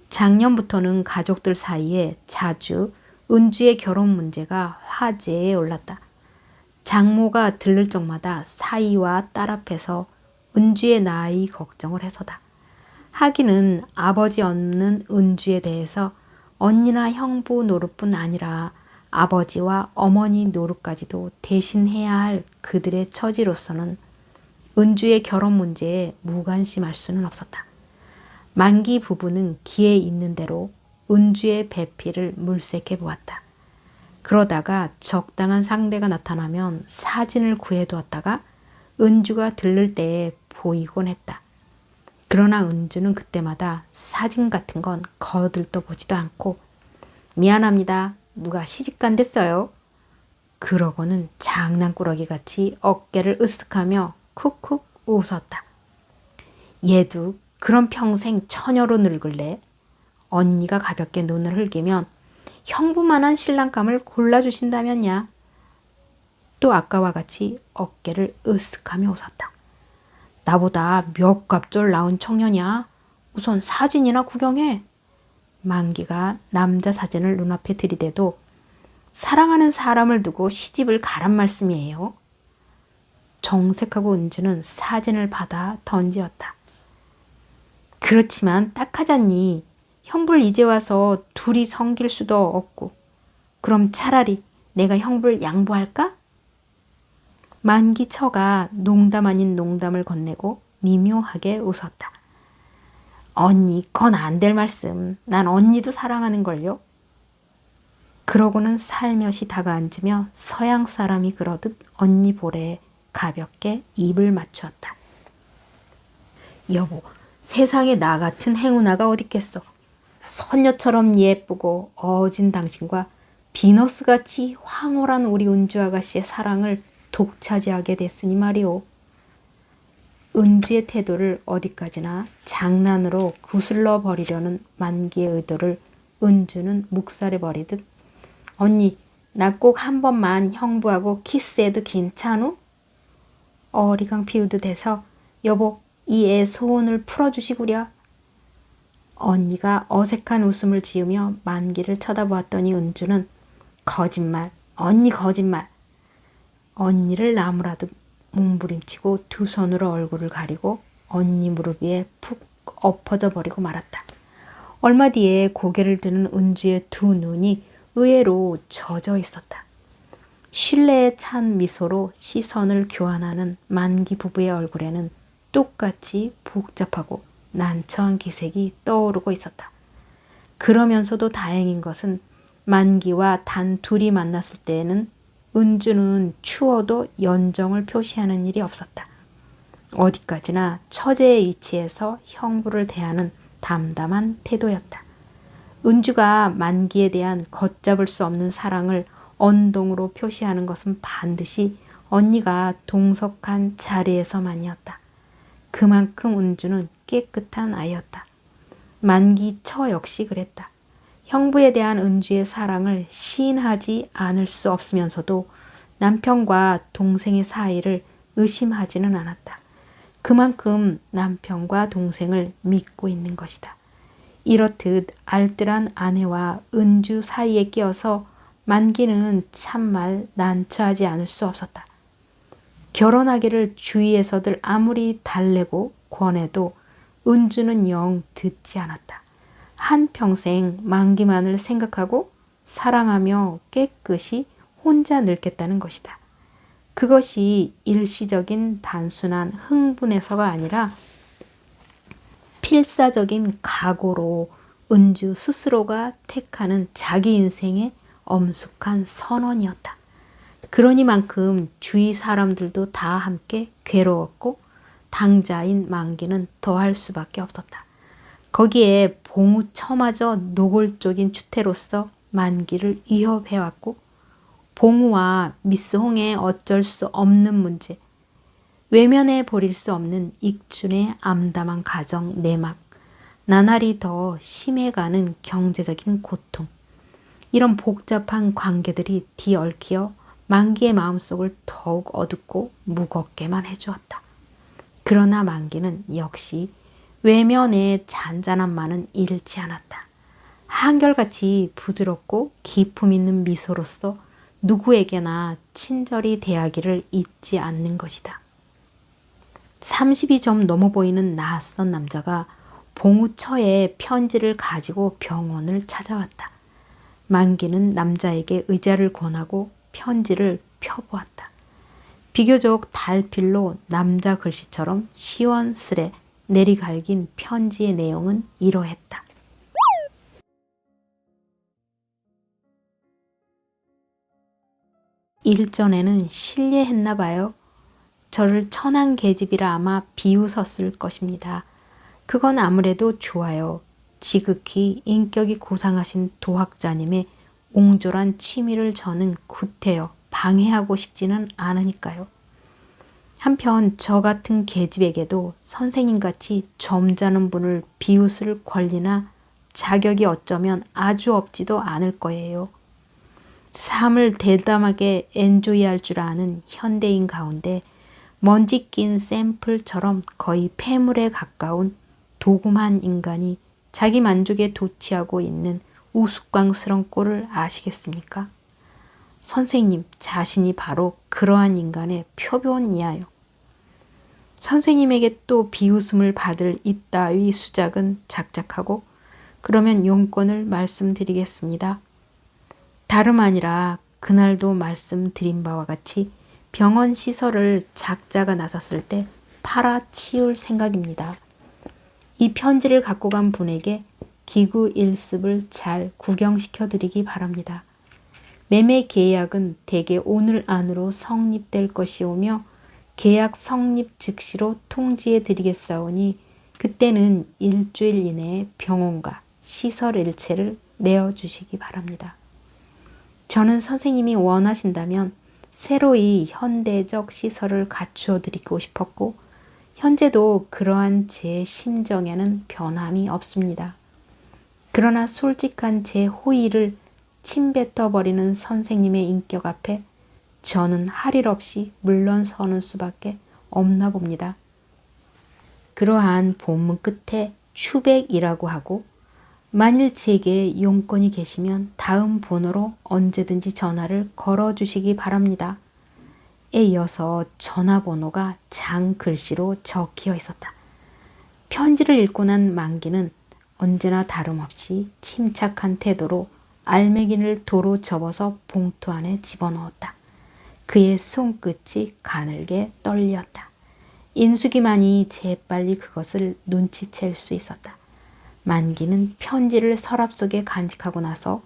작년부터는 가족들 사이에 자주 은주의 결혼 문제가 화제에 올랐다. 장모가 들를 적마다 사위와 딸 앞에서 은주의 나이 걱정을 해서다. 하기는 아버지 없는 은주에 대해서 언니나 형부 노릇뿐 아니라 아버지와 어머니 노릇까지도 대신해야 할 그들의 처지로서는 은주의 결혼 문제에 무관심할 수는 없었다. 만기 부부는 기에 있는 대로 은주의 배필을 물색해 보았다. 그러다가 적당한 상대가 나타나면 사진을 구해두었다가 은주가 들를 때에 보이곤 했다. 그러나 은주는 그때마다 사진 같은 건 거들떠보지도 않고 미안합니다. 누가 시집간 됐어요. 그러고는 장난꾸러기 같이 어깨를 으쓱하며 쿡쿡 웃었다. 얘도 그럼 평생 처녀로 늙을래? 언니가 가볍게 눈을 흘기면 형부만한 신랑감을 골라주신다면야. 또 아까와 같이 어깨를 으쓱하며 웃었다. 나보다 몇 갑절 나은 청년이야. 우선 사진이나 구경해. 만기가 남자 사진을 눈앞에 들이대도 사랑하는 사람을 두고 시집을 가란 말씀이에요. 정색하고 은주는 사진을 받아 던지었다. 그렇지만 딱하잖니. 형부를 이제 와서 둘이 섬길 수도 없고. 그럼 차라리 내가 형부를 양보할까? 만기 처가 농담 아닌 농담을 건네고 미묘하게 웃었다. 언니, 그건 안 될 말씀. 난 언니도 사랑하는걸요. 그러고는 살며시 다가앉으며 서양 사람이 그러듯 언니 볼에 가볍게 입을 맞추었다. 여보, 세상에 나 같은 행운아가 어딨겠어. 선녀처럼 예쁘고 어진 당신과 비너스같이 황홀한 우리 은주 아가씨의 사랑을 독차지하게 됐으니 말이오. 은주의 태도를 어디까지나 장난으로 구슬러 버리려는 만기의 의도를 은주는 묵살해 버리듯 언니, 나 꼭 한 번만 형부하고 키스해도 괜찮우? 어리광 피우듯 해서 여보, 이 애 소원을 풀어주시구려. 언니가 어색한 웃음을 지으며 만기를 쳐다보았더니 은주는 거짓말, 언니 거짓말. 언니를 나무라듯 몸부림치고 두 손으로 얼굴을 가리고 언니 무릎 위에 푹 엎어져 버리고 말았다. 얼마 뒤에 고개를 드는 은주의 두 눈이 의외로 젖어 있었다. 신뢰에 찬 미소로 시선을 교환하는 만기 부부의 얼굴에는 똑같이 복잡하고 난처한 기색이 떠오르고 있었다. 그러면서도 다행인 것은 만기와 단 둘이 만났을 때에는 은주는 추워도 연정을 표시하는 일이 없었다. 어디까지나 처제의 위치에서 형부를 대하는 담담한 태도였다. 은주가 만기에 대한 걷잡을 수 없는 사랑을 언동으로 표시하는 것은 반드시 언니가 동석한 자리에서만이었다. 그만큼 은주는 깨끗한 아이였다. 만기 처 역시 그랬다. 형부에 대한 은주의 사랑을 시인하지 않을 수 없으면서도 남편과 동생의 사이를 의심하지는 않았다. 그만큼 남편과 동생을 믿고 있는 것이다. 이렇듯 알뜰한 아내와 은주 사이에 끼어서 만기는 참말 난처하지 않을 수 없었다. 결혼하기를 주위에서들 아무리 달래고 권해도 은주는 영 듣지 않았다. 한평생 만기만을 생각하고 사랑하며 깨끗이 혼자 늙겠다는 것이다. 그것이 일시적인 단순한 흥분에서가 아니라 필사적인 각오로 은주 스스로가 택하는 자기 인생의 엄숙한 선언이었다. 그러니만큼 주위 사람들도 다 함께 괴로웠고 당자인 만기는 더할 수밖에 없었다. 거기에 봉우처마저 노골적인 추태로서 만기를 위협해왔고 봉우와 미스 홍의 어쩔 수 없는 문제, 외면해 버릴 수 없는 익준의 암담한 가정 내막, 나날이 더 심해가는 경제적인 고통, 이런 복잡한 관계들이 뒤얽혀 만기의 마음속을 더욱 어둡고 무겁게만 해주었다. 그러나 만기는 역시 외면의 잔잔함만은 잃지 않았다. 한결같이 부드럽고 기품 있는 미소로서 누구에게나 친절히 대하기를 잊지 않는 것이다. 30이 좀 넘어 보이는 낯선 남자가 봉우처의 편지를 가지고 병원을 찾아왔다. 만기는 남자에게 의자를 권하고 편지를 펴보았다. 비교적 달필로 남자 글씨처럼 시원스레 내리갈긴 편지의 내용은 이러했다. 일전에는 실례했나 봐요. 저를 천한 계집이라 아마 비웃었을 것입니다. 그건 아무래도 좋아요. 지극히 인격이 고상하신 도학자님의 옹졸한 취미를 저는 구태여 방해하고 싶지는 않으니까요. 한편 저 같은 계집에게도 선생님같이 점잖은 분을 비웃을 권리나 자격이 어쩌면 아주 없지도 않을 거예요. 삶을 대담하게 엔조이할 줄 아는 현대인 가운데 먼지 낀 샘플처럼 거의 폐물에 가까운 도금한 인간이 자기 만족에 도취하고 있는 우스꽝스런 꼴을 아시겠습니까? 선생님 자신이 바로 그러한 인간의 표본이야요. 선생님에게 또 비웃음을 받을 이따위 수작은 작작하고 그러면 용건을 말씀드리겠습니다. 다름 아니라 그날도 말씀드린 바와 같이 병원 시설을 작자가 나섰을 때 팔아치울 생각입니다. 이 편지를 갖고 간 분에게 기구 일습을 잘 구경시켜 드리기 바랍니다. 매매 계약은 대개 오늘 안으로 성립될 것이오며 계약 성립 즉시로 통지해 드리겠사오니 그때는 일주일 이내에 병원과 시설 일체를 내어주시기 바랍니다. 저는 선생님이 원하신다면 새로이 현대적 시설을 갖추어 드리고 싶었고 현재도 그러한 제 심정에는 변함이 없습니다. 그러나 솔직한 제 호의를 침뱉어버리는 선생님의 인격 앞에 저는 할 일 없이 물러서는 수밖에 없나 봅니다. 그러한 본문 끝에 추백이라고 하고 만일 제게 용건이 계시면 다음 번호로 언제든지 전화를 걸어주시기 바랍니다. 에 이어서 전화번호가 장글씨로 적혀 있었다. 편지를 읽고 난 만기는 언제나 다름없이 침착한 태도로 알맹이를 도로 접어서 봉투 안에 집어넣었다. 그의 손끝이 가늘게 떨렸다. 인숙이만이 재빨리 그것을 눈치챌 수 있었다. 만기는 편지를 서랍 속에 간직하고 나서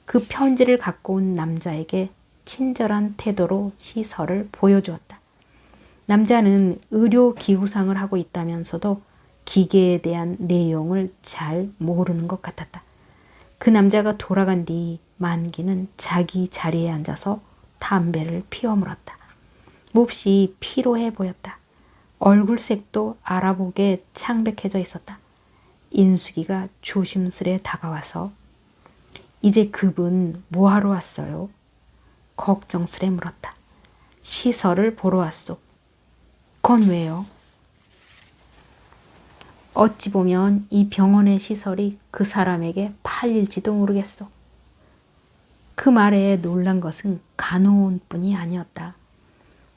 그 편지를 갖고 온 남자에게 친절한 태도로 시설을 보여주었다. 남자는 의료기구상을 하고 있다면서도 기계에 대한 내용을 잘 모르는 것 같았다. 그 남자가 돌아간 뒤 만기는 자기 자리에 앉아서 담배를 피워 물었다. 몹시 피로해 보였다. 얼굴색도 알아보게 창백해져 있었다. 인숙이가 조심스레 다가와서 이제 그분 뭐하러 왔어요? 걱정스레 물었다. 시설을 보러 왔소. 그건 왜요? 어찌 보면 이 병원의 시설이 그 사람에게 팔릴지도 모르겠소. 그 말에 놀란 것은 간호원뿐이 아니었다.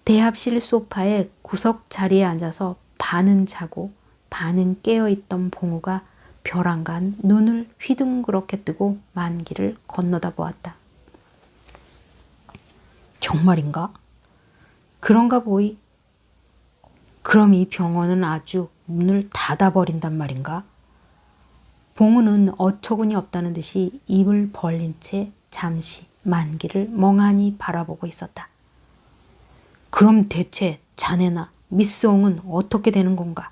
대합실 소파의 구석 자리에 앉아서 반은 자고 반은 깨어있던 봉우가 벼랑간 눈을 휘둥그렇게 뜨고 만기를 건너다 보았다. 정말인가? 그런가 보이. 그럼 이 병원은 아주 문을 닫아버린단 말인가? 봉우는 어처구니 없다는 듯이 입을 벌린 채 잠시 만기를 멍하니 바라보고 있었다. 그럼 대체 자네나 미스홍은 어떻게 되는 건가?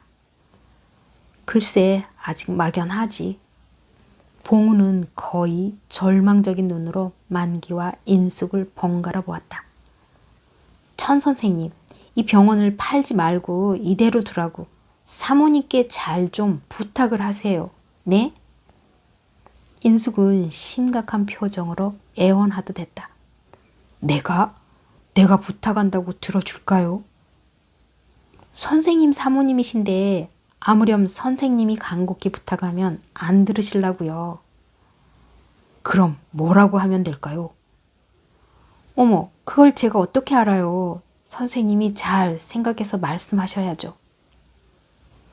글쎄 아직 막연하지. 봉우는 거의 절망적인 눈으로 만기와 인숙을 번갈아 보았다. 천 선생님, 이 병원을 팔지 말고 이대로 두라고 사모님께 잘 좀 부탁을 하세요. 네? 인숙은 심각한 표정으로 애원하듯 했다. 내가 부탁한다고 들어줄까요? 선생님 사모님이신데 아무렴 선생님이 간곡히 부탁하면 안 들으시려고요. 그럼 뭐라고 하면 될까요? 어머, 그걸 제가 어떻게 알아요? 선생님이 잘 생각해서 말씀하셔야죠.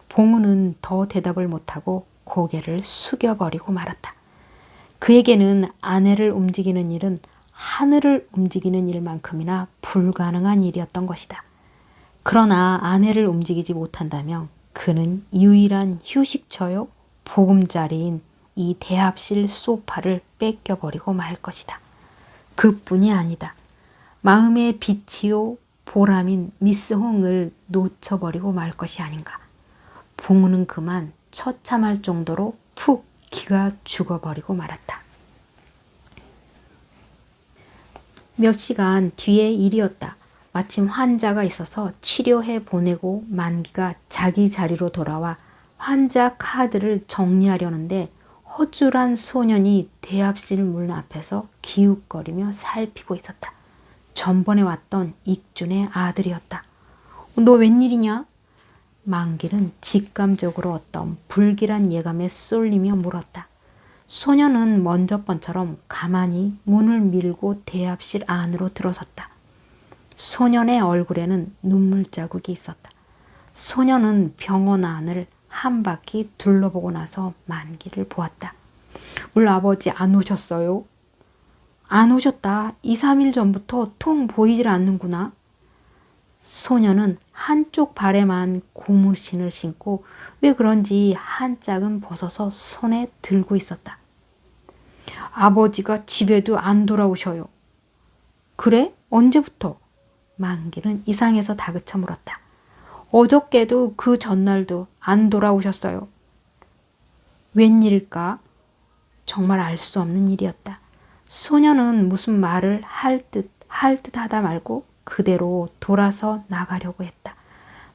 봉우는 더 대답을 못하고 고개를 숙여버리고 말았다. 그에게는 아내를 움직이는 일은 하늘을 움직이는 일만큼이나 불가능한 일이었던 것이다. 그러나 아내를 움직이지 못한다면 그는 유일한 휴식처요 보금자리인 이 대합실 소파를 뺏겨버리고 말 것이다. 그뿐이 아니다. 마음의 빛이요 보람인 미스 홍을 놓쳐버리고 말 것이 아닌가. 봉우는 그만 처참할 정도로 푹 기가 죽어버리고 말았다. 몇 시간 뒤의 일이었다. 마침 환자가 있어서 치료해 보내고 만기가 자기 자리로 돌아와 환자 카드를 정리하려는데 허술한 소년이 대합실 문 앞에서 기웃거리며 살피고 있었다. 전번에 왔던 익준의 아들이었다. 너 웬일이냐? 만기는 직감적으로 어떤 불길한 예감에 쏠리며 물었다. 소년은 먼저 번처럼 가만히 문을 밀고 대합실 안으로 들어섰다. 소년의 얼굴에는 눈물 자국이 있었다. 소년은 병원 안을 한 바퀴 둘러보고 나서 만기를 보았다. 우리 아버지 안 오셨어요? 안 오셨다. 2, 3일 전부터 통 보이질 않는구나. 소년은 한쪽 발에만 고무신을 신고 왜 그런지 한 짝은 벗어서 손에 들고 있었다. 아버지가 집에도 안 돌아오셔요. 그래? 언제부터? 만기는 이상해서 다그쳐 물었다. 어저께도 그 전날도 안 돌아오셨어요. 웬일일까? 정말 알 수 없는 일이었다. 소년은 무슨 말을 할 듯 하다 말고 그대로 돌아서 나가려고 했다.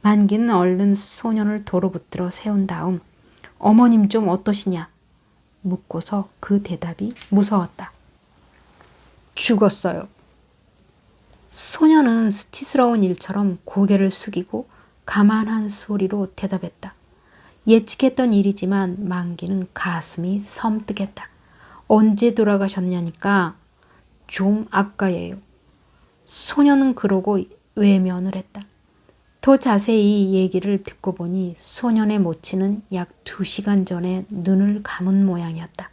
만기는 얼른 소년을 도로 붙들어 세운 다음 어머님 좀 어떠시냐? 묻고서 그 대답이 무서웠다. 죽었어요. 소년은 수치스러운 일처럼 고개를 숙이고 가만한 소리로 대답했다. 예측했던 일이지만 만기는 가슴이 섬뜩했다. 언제 돌아가셨냐니까 좀 아까예요. 소년은 그러고 외면을 했다. 더 자세히 얘기를 듣고 보니 소년의 모친은 약 2시간 전에 눈을 감은 모양이었다.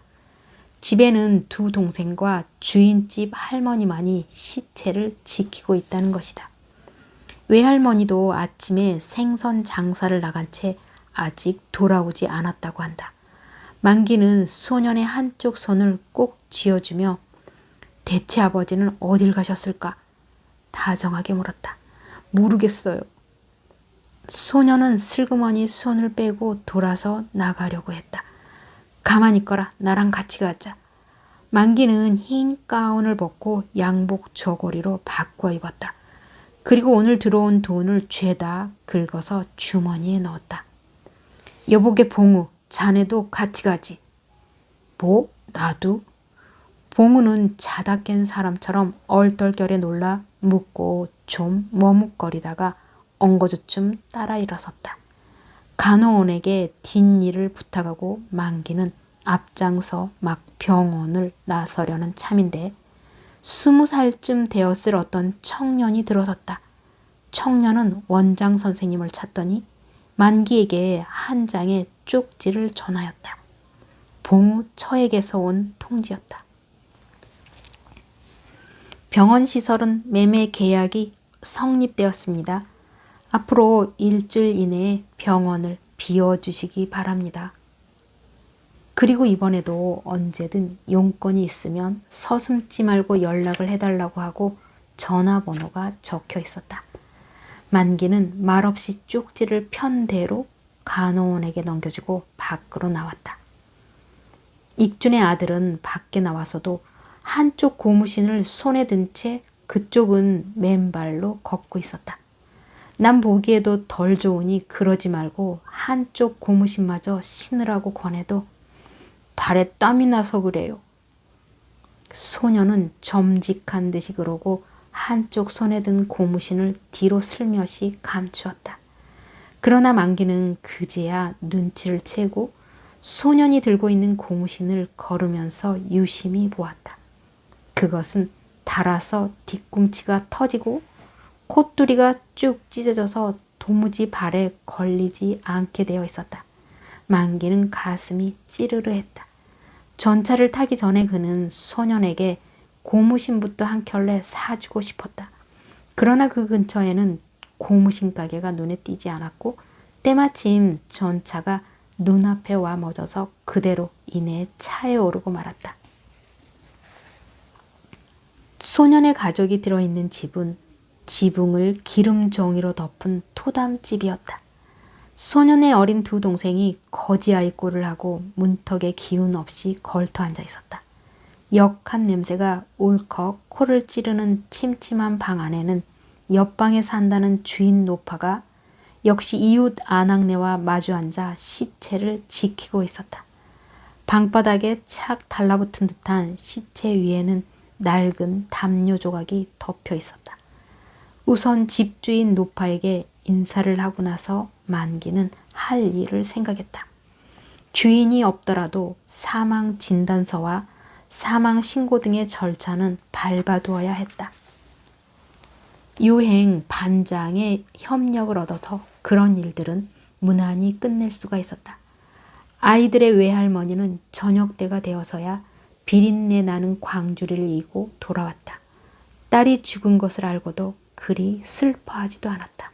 집에는 두 동생과 주인집 할머니만이 시체를 지키고 있다는 것이다. 외할머니도 아침에 생선 장사를 나간 채 아직 돌아오지 않았다고 한다. 만기는 소년의 한쪽 손을 꼭 쥐어주며 대체 아버지는 어딜 가셨을까? 다정하게 물었다. 모르겠어요. 소년은 슬그머니 손을 빼고 돌아서 나가려고 했다. 가만히 있거라. 나랑 같이 가자. 만기는 흰 가운을 벗고 양복 저고리로 바꿔 입었다. 그리고 오늘 들어온 돈을 죄다 긁어서 주머니에 넣었다. 여보게 봉우, 자네도 같이 가지. 뭐? 나도? 봉우는 자다 깬 사람처럼 얼떨결에 놀라 묻고 좀 머뭇거리다가 엉거주춤 따라 일어섰다. 간호원에게 뒷일을 부탁하고 만기는 앞장서 막 병원을 나서려는 참인데 20살쯤 되었을 어떤 청년이 들어섰다. 청년은 원장 선생님을 찾더니 만기에게 한 장의 쪽지를 전하였다. 봉우 처에게서 온 통지였다. 병원 시설은 매매 계약이 성립되었습니다. 앞으로 일주일 이내에 병원을 비워주시기 바랍니다. 그리고 이번에도 언제든 용건이 있으면 서슴지 말고 연락을 해달라고 하고 전화번호가 적혀 있었다. 만기는 말없이 쪽지를 편대로 간호원에게 넘겨주고 밖으로 나왔다. 익준의 아들은 밖에 나와서도 한쪽 고무신을 손에 든 채 그쪽은 맨발로 걷고 있었다. 남 보기에도 덜 좋으니 그러지 말고 한쪽 고무신마저 신으라고 권해도 발에 땀이 나서 그래요. 소녀는 점직한 듯이 그러고 한쪽 손에 든 고무신을 뒤로 슬며시 감추었다. 그러나 만기는 그제야 눈치를 채고 소년이 들고 있는 고무신을 걸으면서 유심히 보았다. 그것은 닳아서 뒤꿈치가 터지고 콧뚜리가 쭉 찢어져서 도무지 발에 걸리지 않게 되어 있었다. 만기는 가슴이 찌르르했다. 전차를 타기 전에 그는 소년에게 고무신부터 한 켤레 사주고 싶었다. 그러나 그 근처에는 고무신 가게가 눈에 띄지 않았고 때마침 전차가 눈앞에 와 멎어서 그대로 이내 차에 오르고 말았다. 소년의 가족이 들어있는 집은 지붕을 기름 종이로 덮은 토담집이었다. 소년의 어린 두 동생이 거지아이 꼴을 하고 문턱에 기운 없이 걸터 앉아 있었다. 역한 냄새가 울컥 코를 찌르는 침침한 방 안에는 옆방에 산다는 주인 노파가 역시 이웃 아낙네와 마주 앉아 시체를 지키고 있었다. 방바닥에 착 달라붙은 듯한 시체 위에는 낡은 담요 조각이 덮여 있었다. 우선 집주인 노파에게 인사를 하고 나서 만기는 할 일을 생각했다. 주인이 없더라도 사망 진단서와 사망 신고 등의 절차는 밟아두어야 했다. 유행 반장의 협력을 얻어서 그런 일들은 무난히 끝낼 수가 있었다. 아이들의 외할머니는 저녁 때가 되어서야 비린내 나는 광주리를 이고 돌아왔다. 딸이 죽은 것을 알고도 그리 슬퍼하지도 않았다.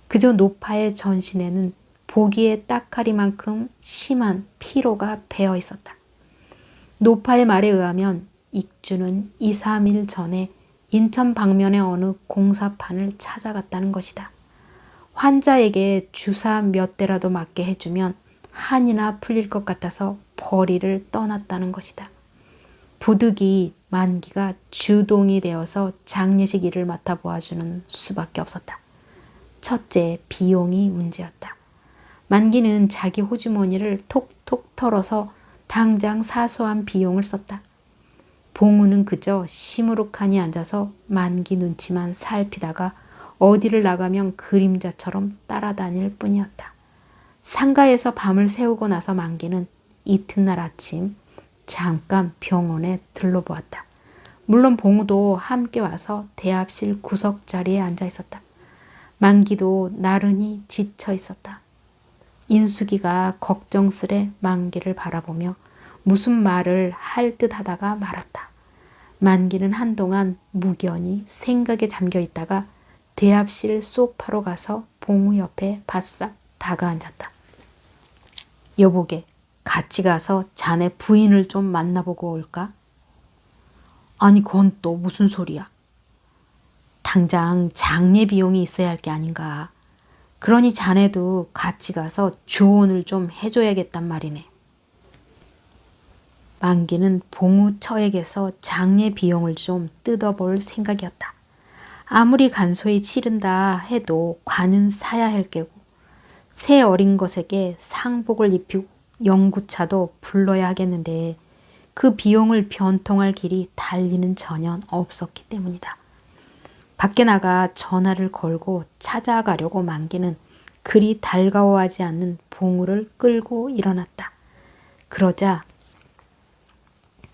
그저 노파의 전신에는 보기에 딱하리만큼 심한 피로가 배어 있었다. 노파의 말에 의하면 익주는 2, 3일 전에 인천 방면의 어느 공사판을 찾아갔다는 것이다. 환자에게 주사 몇 대라도 맞게 해주면 한이나 풀릴 것 같아서 벌이를 떠났다는 것이다. 부득이 만기가 주동이 되어서 장례식 일을 맡아 보아주는 수밖에 없었다. 첫째, 비용이 문제였다. 만기는 자기 호주머니를 톡톡 털어서 당장 사소한 비용을 썼다. 봉우는 그저 시무룩하니 앉아서 만기 눈치만 살피다가 어디를 나가면 그림자처럼 따라다닐 뿐이었다. 상가에서 밤을 새우고 나서 만기는 이튿날 아침 잠깐 병원에 들러보았다. 물론 봉우도 함께 와서 대합실 구석자리에 앉아 있었다. 만기도 나른히 지쳐 있었다. 인숙이가 걱정스레 만기를 바라보며 무슨 말을 할 듯 하다가 말았다. 만기는 한동안 무견히 생각에 잠겨 있다가 대합실 소파로 가서 봉우 옆에 바싹 다가앉았다. 여보게, 같이 가서 자네 부인을 좀 만나보고 올까? 아니, 그건 또 무슨 소리야? 당장 장례 비용이 있어야 할 게 아닌가. 그러니 자네도 같이 가서 조언을 좀 해줘야겠단 말이네. 만기는 봉우 처에게서 장례 비용을 좀 뜯어볼 생각이었다. 아무리 간소히 치른다 해도 관은 사야 할 게고 새 어린 것에게 상복을 입히고 영구차도 불러야 하겠는데 그 비용을 변통할 길이 달리는 전혀 없었기 때문이다. 밖에 나가 전화를 걸고 찾아가려고 만기는 그리 달가워하지 않는 봉우를 끌고 일어났다. 그러자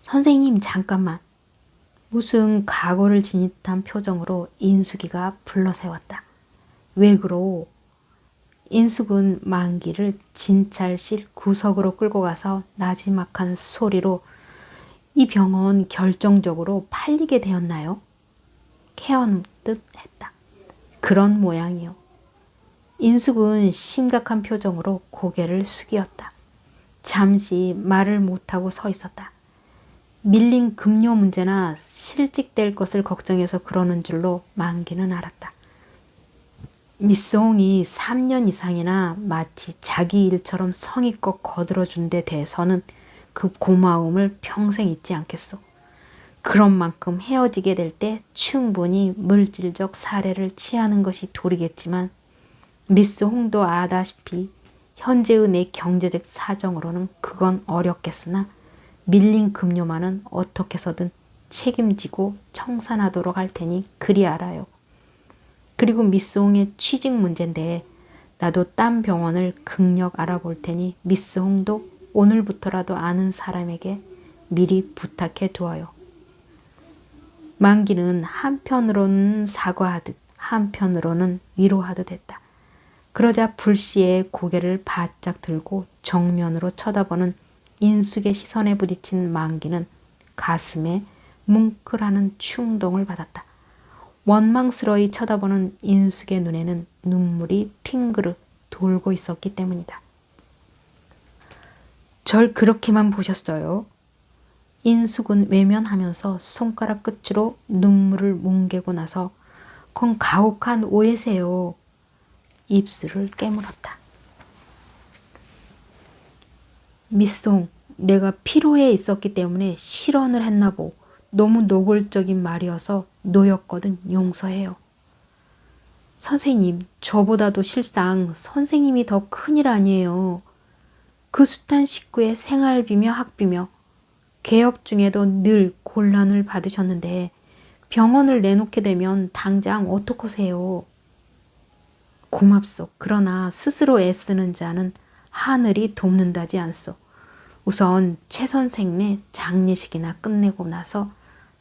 선생님 잠깐만. 무슨 각오를 지닌 듯한 표정으로 인숙이가 불러세웠다. 왜 그러? 인숙은 만기를 진찰실 구석으로 끌고 가서 나지막한 소리로 이 병원 결정적으로 팔리게 되었나요? 캐언듯 했다. 그런 모양이요. 인숙은 심각한 표정으로 고개를 숙이었다. 잠시 말을 못하고 서 있었다. 밀린 급료 문제나 실직될 것을 걱정해서 그러는 줄로 만기는 알았다. 미스 홍이 3년 이상이나 마치 자기 일처럼 성의껏 거들어준 데 대해서는 그 고마움을 평생 잊지 않겠소. 그런 만큼 헤어지게 될 때 충분히 물질적 사례를 취하는 것이 도리겠지만 미스 홍도 아다시피 현재의 내 경제적 사정으로는 그건 어렵겠으나 밀린 급료만은 어떻게 해서든 책임지고 청산하도록 할 테니 그리 알아요. 그리고 미스 홍의 취직 문제인데 나도 딴 병원을 극력 알아볼 테니 미스 홍도 오늘부터라도 아는 사람에게 미리 부탁해 두어요. 만기는 한편으로는 사과하듯 한편으로는 위로하듯 했다. 그러자 불시에 고개를 바짝 들고 정면으로 쳐다보는 인숙의 시선에 부딪힌 만기는 가슴에 뭉클하는 충동을 받았다. 원망스러이 쳐다보는 인숙의 눈에는 눈물이 핑그르 돌고 있었기 때문이다. 절 그렇게만 보셨어요? 인숙은 외면하면서 손가락 끝으로 눈물을 뭉개고 나서 그건 가혹한 오해세요. 입술을 깨물었다. 미송, 내가 피로해 있었기 때문에 실언을 했나보. 너무 노골적인 말이어서 놓였거든 용서해요. 선생님, 저보다도 실상 선생님이 더 큰일 아니에요. 그 숱한 식구의 생활비며 학비며 개업 중에도 늘 곤란을 받으셨는데 병원을 내놓게 되면 당장 어떡하세요. 고맙소. 그러나 스스로 애쓰는 자는 하늘이 돕는다지 않소. 우선 최 선생네 장례식이나 끝내고 나서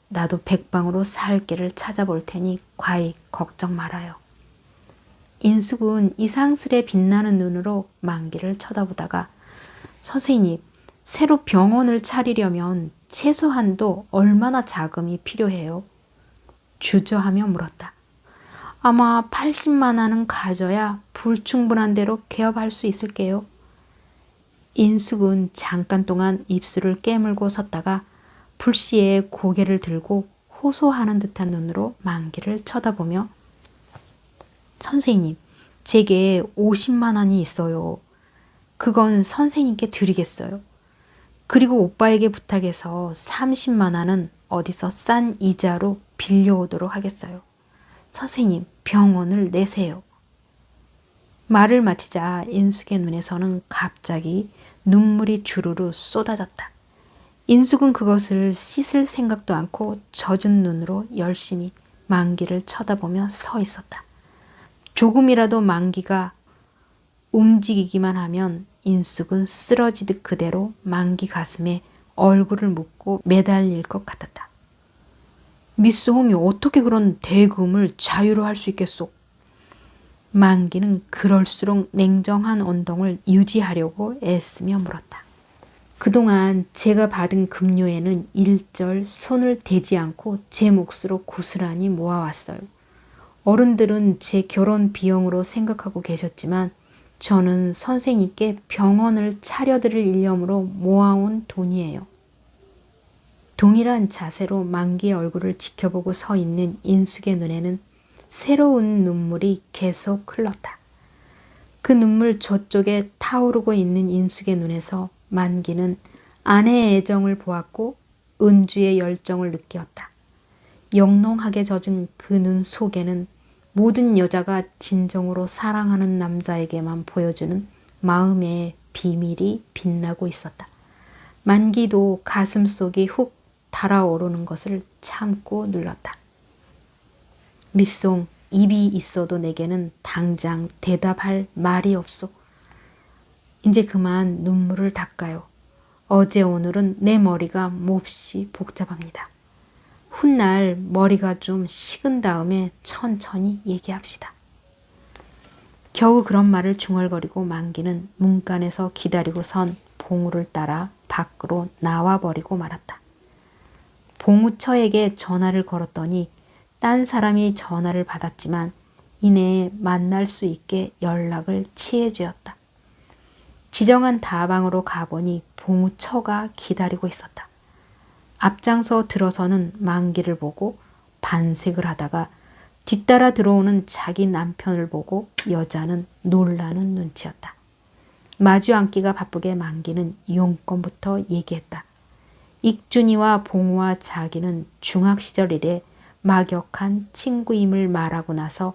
나도 백방으로 살 길을 찾아볼 테니 과히 걱정 말아요. 인숙은 이상스레 빛나는 눈으로 만기를 쳐다보다가 선생님, 새로 병원을 차리려면 최소한도 얼마나 자금이 필요해요? 주저하며 물었다. 아마 80만 원은 가져야 불충분한 대로 개업할 수 있을게요. 인숙은 잠깐 동안 입술을 깨물고 섰다가 불시에 고개를 들고 호소하는 듯한 눈으로 만기를 쳐다보며 선생님, 제게 50만 원이 있어요. 그건 선생님께 드리겠어요. 그리고 오빠에게 부탁해서 30만 원은 어디서 싼 이자로 빌려오도록 하겠어요. 선생님, 병원을 내세요. 말을 마치자 인숙의 눈에서는 갑자기 눈물이 주르르 쏟아졌다. 인숙은 그것을 씻을 생각도 않고 젖은 눈으로 열심히 만기를 쳐다보며 서 있었다. 조금이라도 만기가 움직이기만 하면 인숙은 쓰러지듯 그대로 만기 가슴에 얼굴을 묻고 매달릴 것 같았다. 미스 홍이 어떻게 그런 대금을 자유로 할 수 있겠소? 만기는 그럴수록 냉정한 언동을 유지하려고 애쓰며 물었다. 그동안 제가 받은 급료에는 일절 손을 대지 않고 제 몫으로 고스란히 모아왔어요. 어른들은 제 결혼 비용으로 생각하고 계셨지만 저는 선생님께 병원을 차려드릴 일념으로 모아온 돈이에요. 동일한 자세로 만기의 얼굴을 지켜보고 서 있는 인숙의 눈에는 새로운 눈물이 계속 흘렀다. 그 눈물 저쪽에 타오르고 있는 인숙의 눈에서 만기는 아내의 애정을 보았고 은주의 열정을 느꼈다. 영롱하게 젖은 그 눈 속에는 모든 여자가 진정으로 사랑하는 남자에게만 보여주는 마음의 비밀이 빛나고 있었다. 만기도 가슴속이 훅 달아오르는 것을 참고 눌렀다. 미송, 입이 있어도 내게는 당장 대답할 말이 없소. 이제 그만 눈물을 닦아요. 어제 오늘은 내 머리가 몹시 복잡합니다. 훗날 머리가 좀 식은 다음에 천천히 얘기합시다. 겨우 그런 말을 중얼거리고 만기는 문간에서 기다리고 선 봉우를 따라 밖으로 나와버리고 말았다. 봉우처에게 전화를 걸었더니 딴 사람이 전화를 받았지만 이내에 만날 수 있게 연락을 취해주었다. 지정한 다방으로 가보니 봉우처가 기다리고 있었다. 앞장서 들어서는 만기를 보고 반색을 하다가 뒤따라 들어오는 자기 남편을 보고 여자는 놀라는 눈치였다. 마주 앉기가 바쁘게 만기는 용건부터 얘기했다. 익준이와 봉우와 자기는 중학 시절 이래 막역한 친구임을 말하고 나서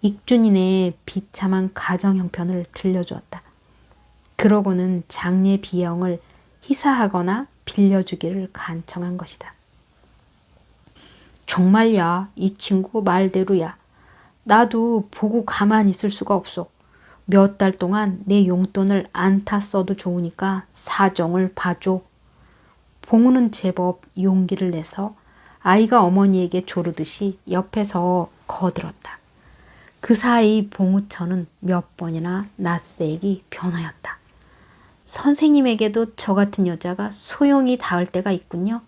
익준이네의 비참한 가정 형편을 들려주었다. 그러고는 장례 비용을 희사하거나 빌려주기를 간청한 것이다. 정말야, 이 친구 말대로야. 나도 보고 가만히 있을 수가 없어. 몇 달 동안 내 용돈을 안 탔어도 좋으니까 사정을 봐줘. 봉우는 제법 용기를 내서 아이가 어머니에게 조르듯이 옆에서 거들었다. 그 사이 봉우처는 몇 번이나 낯색이 변하였다. 선생님에게도 저 같은 여자가 소용이 닿을 때가 있군요.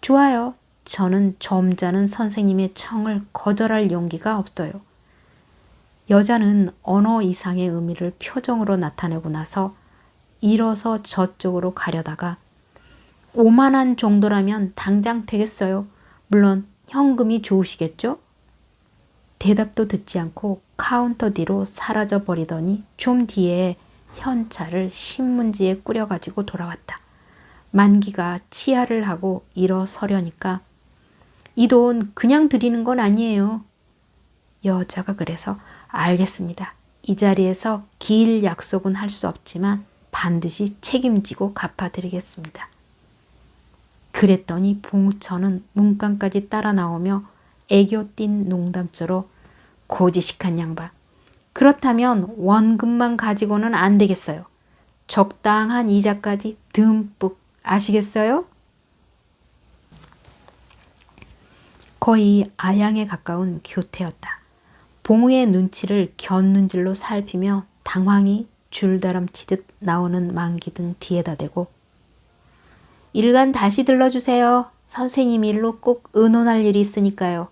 좋아요. 저는 점잖은 선생님의 청을 거절할 용기가 없어요. 여자는 언어 이상의 의미를 표정으로 나타내고 나서 일어서 저쪽으로 가려다가 5만 원 정도라면 당장 되겠어요. 물론 현금이 좋으시겠죠? 대답도 듣지 않고 카운터 뒤로 사라져 버리더니 좀 뒤에 현찰을 신문지에 꾸려가지고 돌아왔다. 만기가 치아를 하고 일어서려니까 이 돈 그냥 드리는 건 아니에요. 여자가 그래서 알겠습니다. 이 자리에서 길 약속은 할 수 없지만 반드시 책임지고 갚아드리겠습니다. 그랬더니 봉우처는 문간까지 따라 나오며 애교 띤 농담조로 고지식한 양반. 그렇다면 원금만 가지고는 안 되겠어요. 적당한 이자까지 듬뿍 아시겠어요? 거의 아양에 가까운 교태였다. 봉우의 눈치를 곁눈질로 살피며 당황이 줄다람치듯 나오는 만기 등 뒤에다 대고 일간 다시 들러주세요. 선생님 일로 꼭 의논할 일이 있으니까요.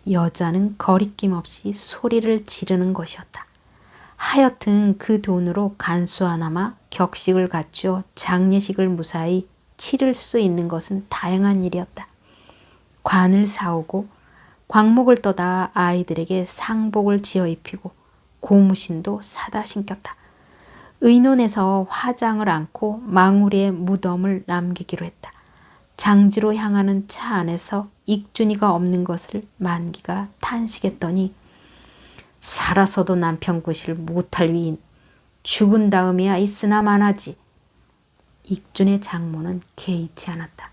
여자는 거리낌 없이 소리를 지르는 것이었다. 하여튼 그 돈으로 간수 하나마 격식을 갖추어 장례식을 무사히 치를 수 있는 것은 다양한 일이었다. 관을 사오고 광목을 떠다 아이들에게 상복을 지어 입히고 고무신도 사다 신겼다. 의논해서 화장을 안고 망우리에 무덤을 남기기로 했다. 장지로 향하는 차 안에서 익준이가 없는 것을 만기가 탄식했더니 살아서도 남편 구실 못할 위인 죽은 다음에야 있으나 마나지. 익준의 장모는 개의치 않았다.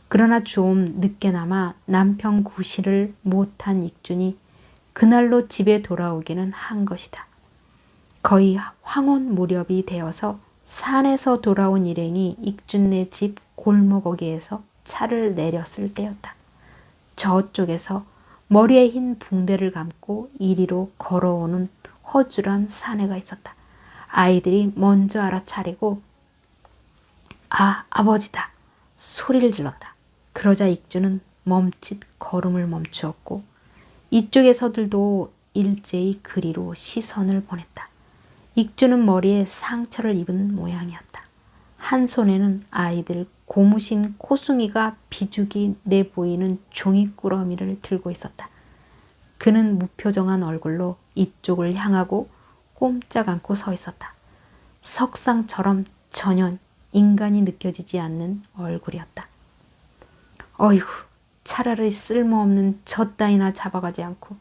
그러나 좀 늦게나마 남편 구실을 못한 익준이 그날로 집에 돌아오기는 한 것이다. 거의 황혼 무렵이 되어서 산에서 돌아온 일행이 익준네 집 골목어기에서 차를 내렸을 때였다. 저쪽에서 머리에 흰 붕대를 감고 이리로 걸어오는 허술한 사내가 있었다. 아이들이 먼저 알아차리고 아, 아버지다 소리를 질렀다. 그러자 익준은 멈칫 걸음을 멈추었고 이쪽에서들도 일제히 그리로 시선을 보냈다. 익준은 머리에 상처를 입은 모양이었다. 한 손에는 아이들 고무신 코숭이가 비죽이 내보이는 종이꾸러미를 들고 있었다. 그는 무표정한 얼굴로 이쪽을 향하고 꼼짝 않고 서 있었다. 석상처럼 전혀 인간이 느껴지지 않는 얼굴이었다. 어이구, 차라리 쓸모없는 저 따위나 잡아가지 않고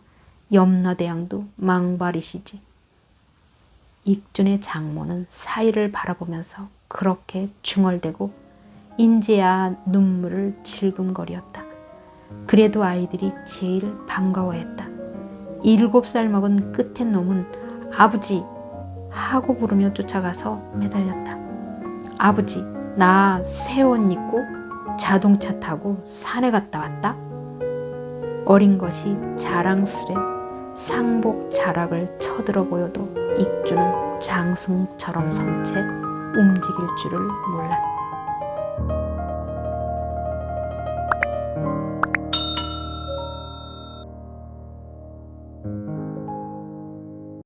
염라대왕도 망발이시지. 익준의 장모는 사이를 바라보면서 그렇게 중얼대고 인제야 눈물을 질금거렸다. 그래도 아이들이 제일 반가워했다. 7살 먹은 끝의 놈은 아버지 하고 부르며 쫓아가서 매달렸다. 아버지, 나 새 옷 입고 자동차 타고 산에 갔다 왔다. 어린 것이 자랑스레 상복 자락을 쳐들어 보여도 익주는 장승처럼 선 채 움직일 줄을 몰랐다.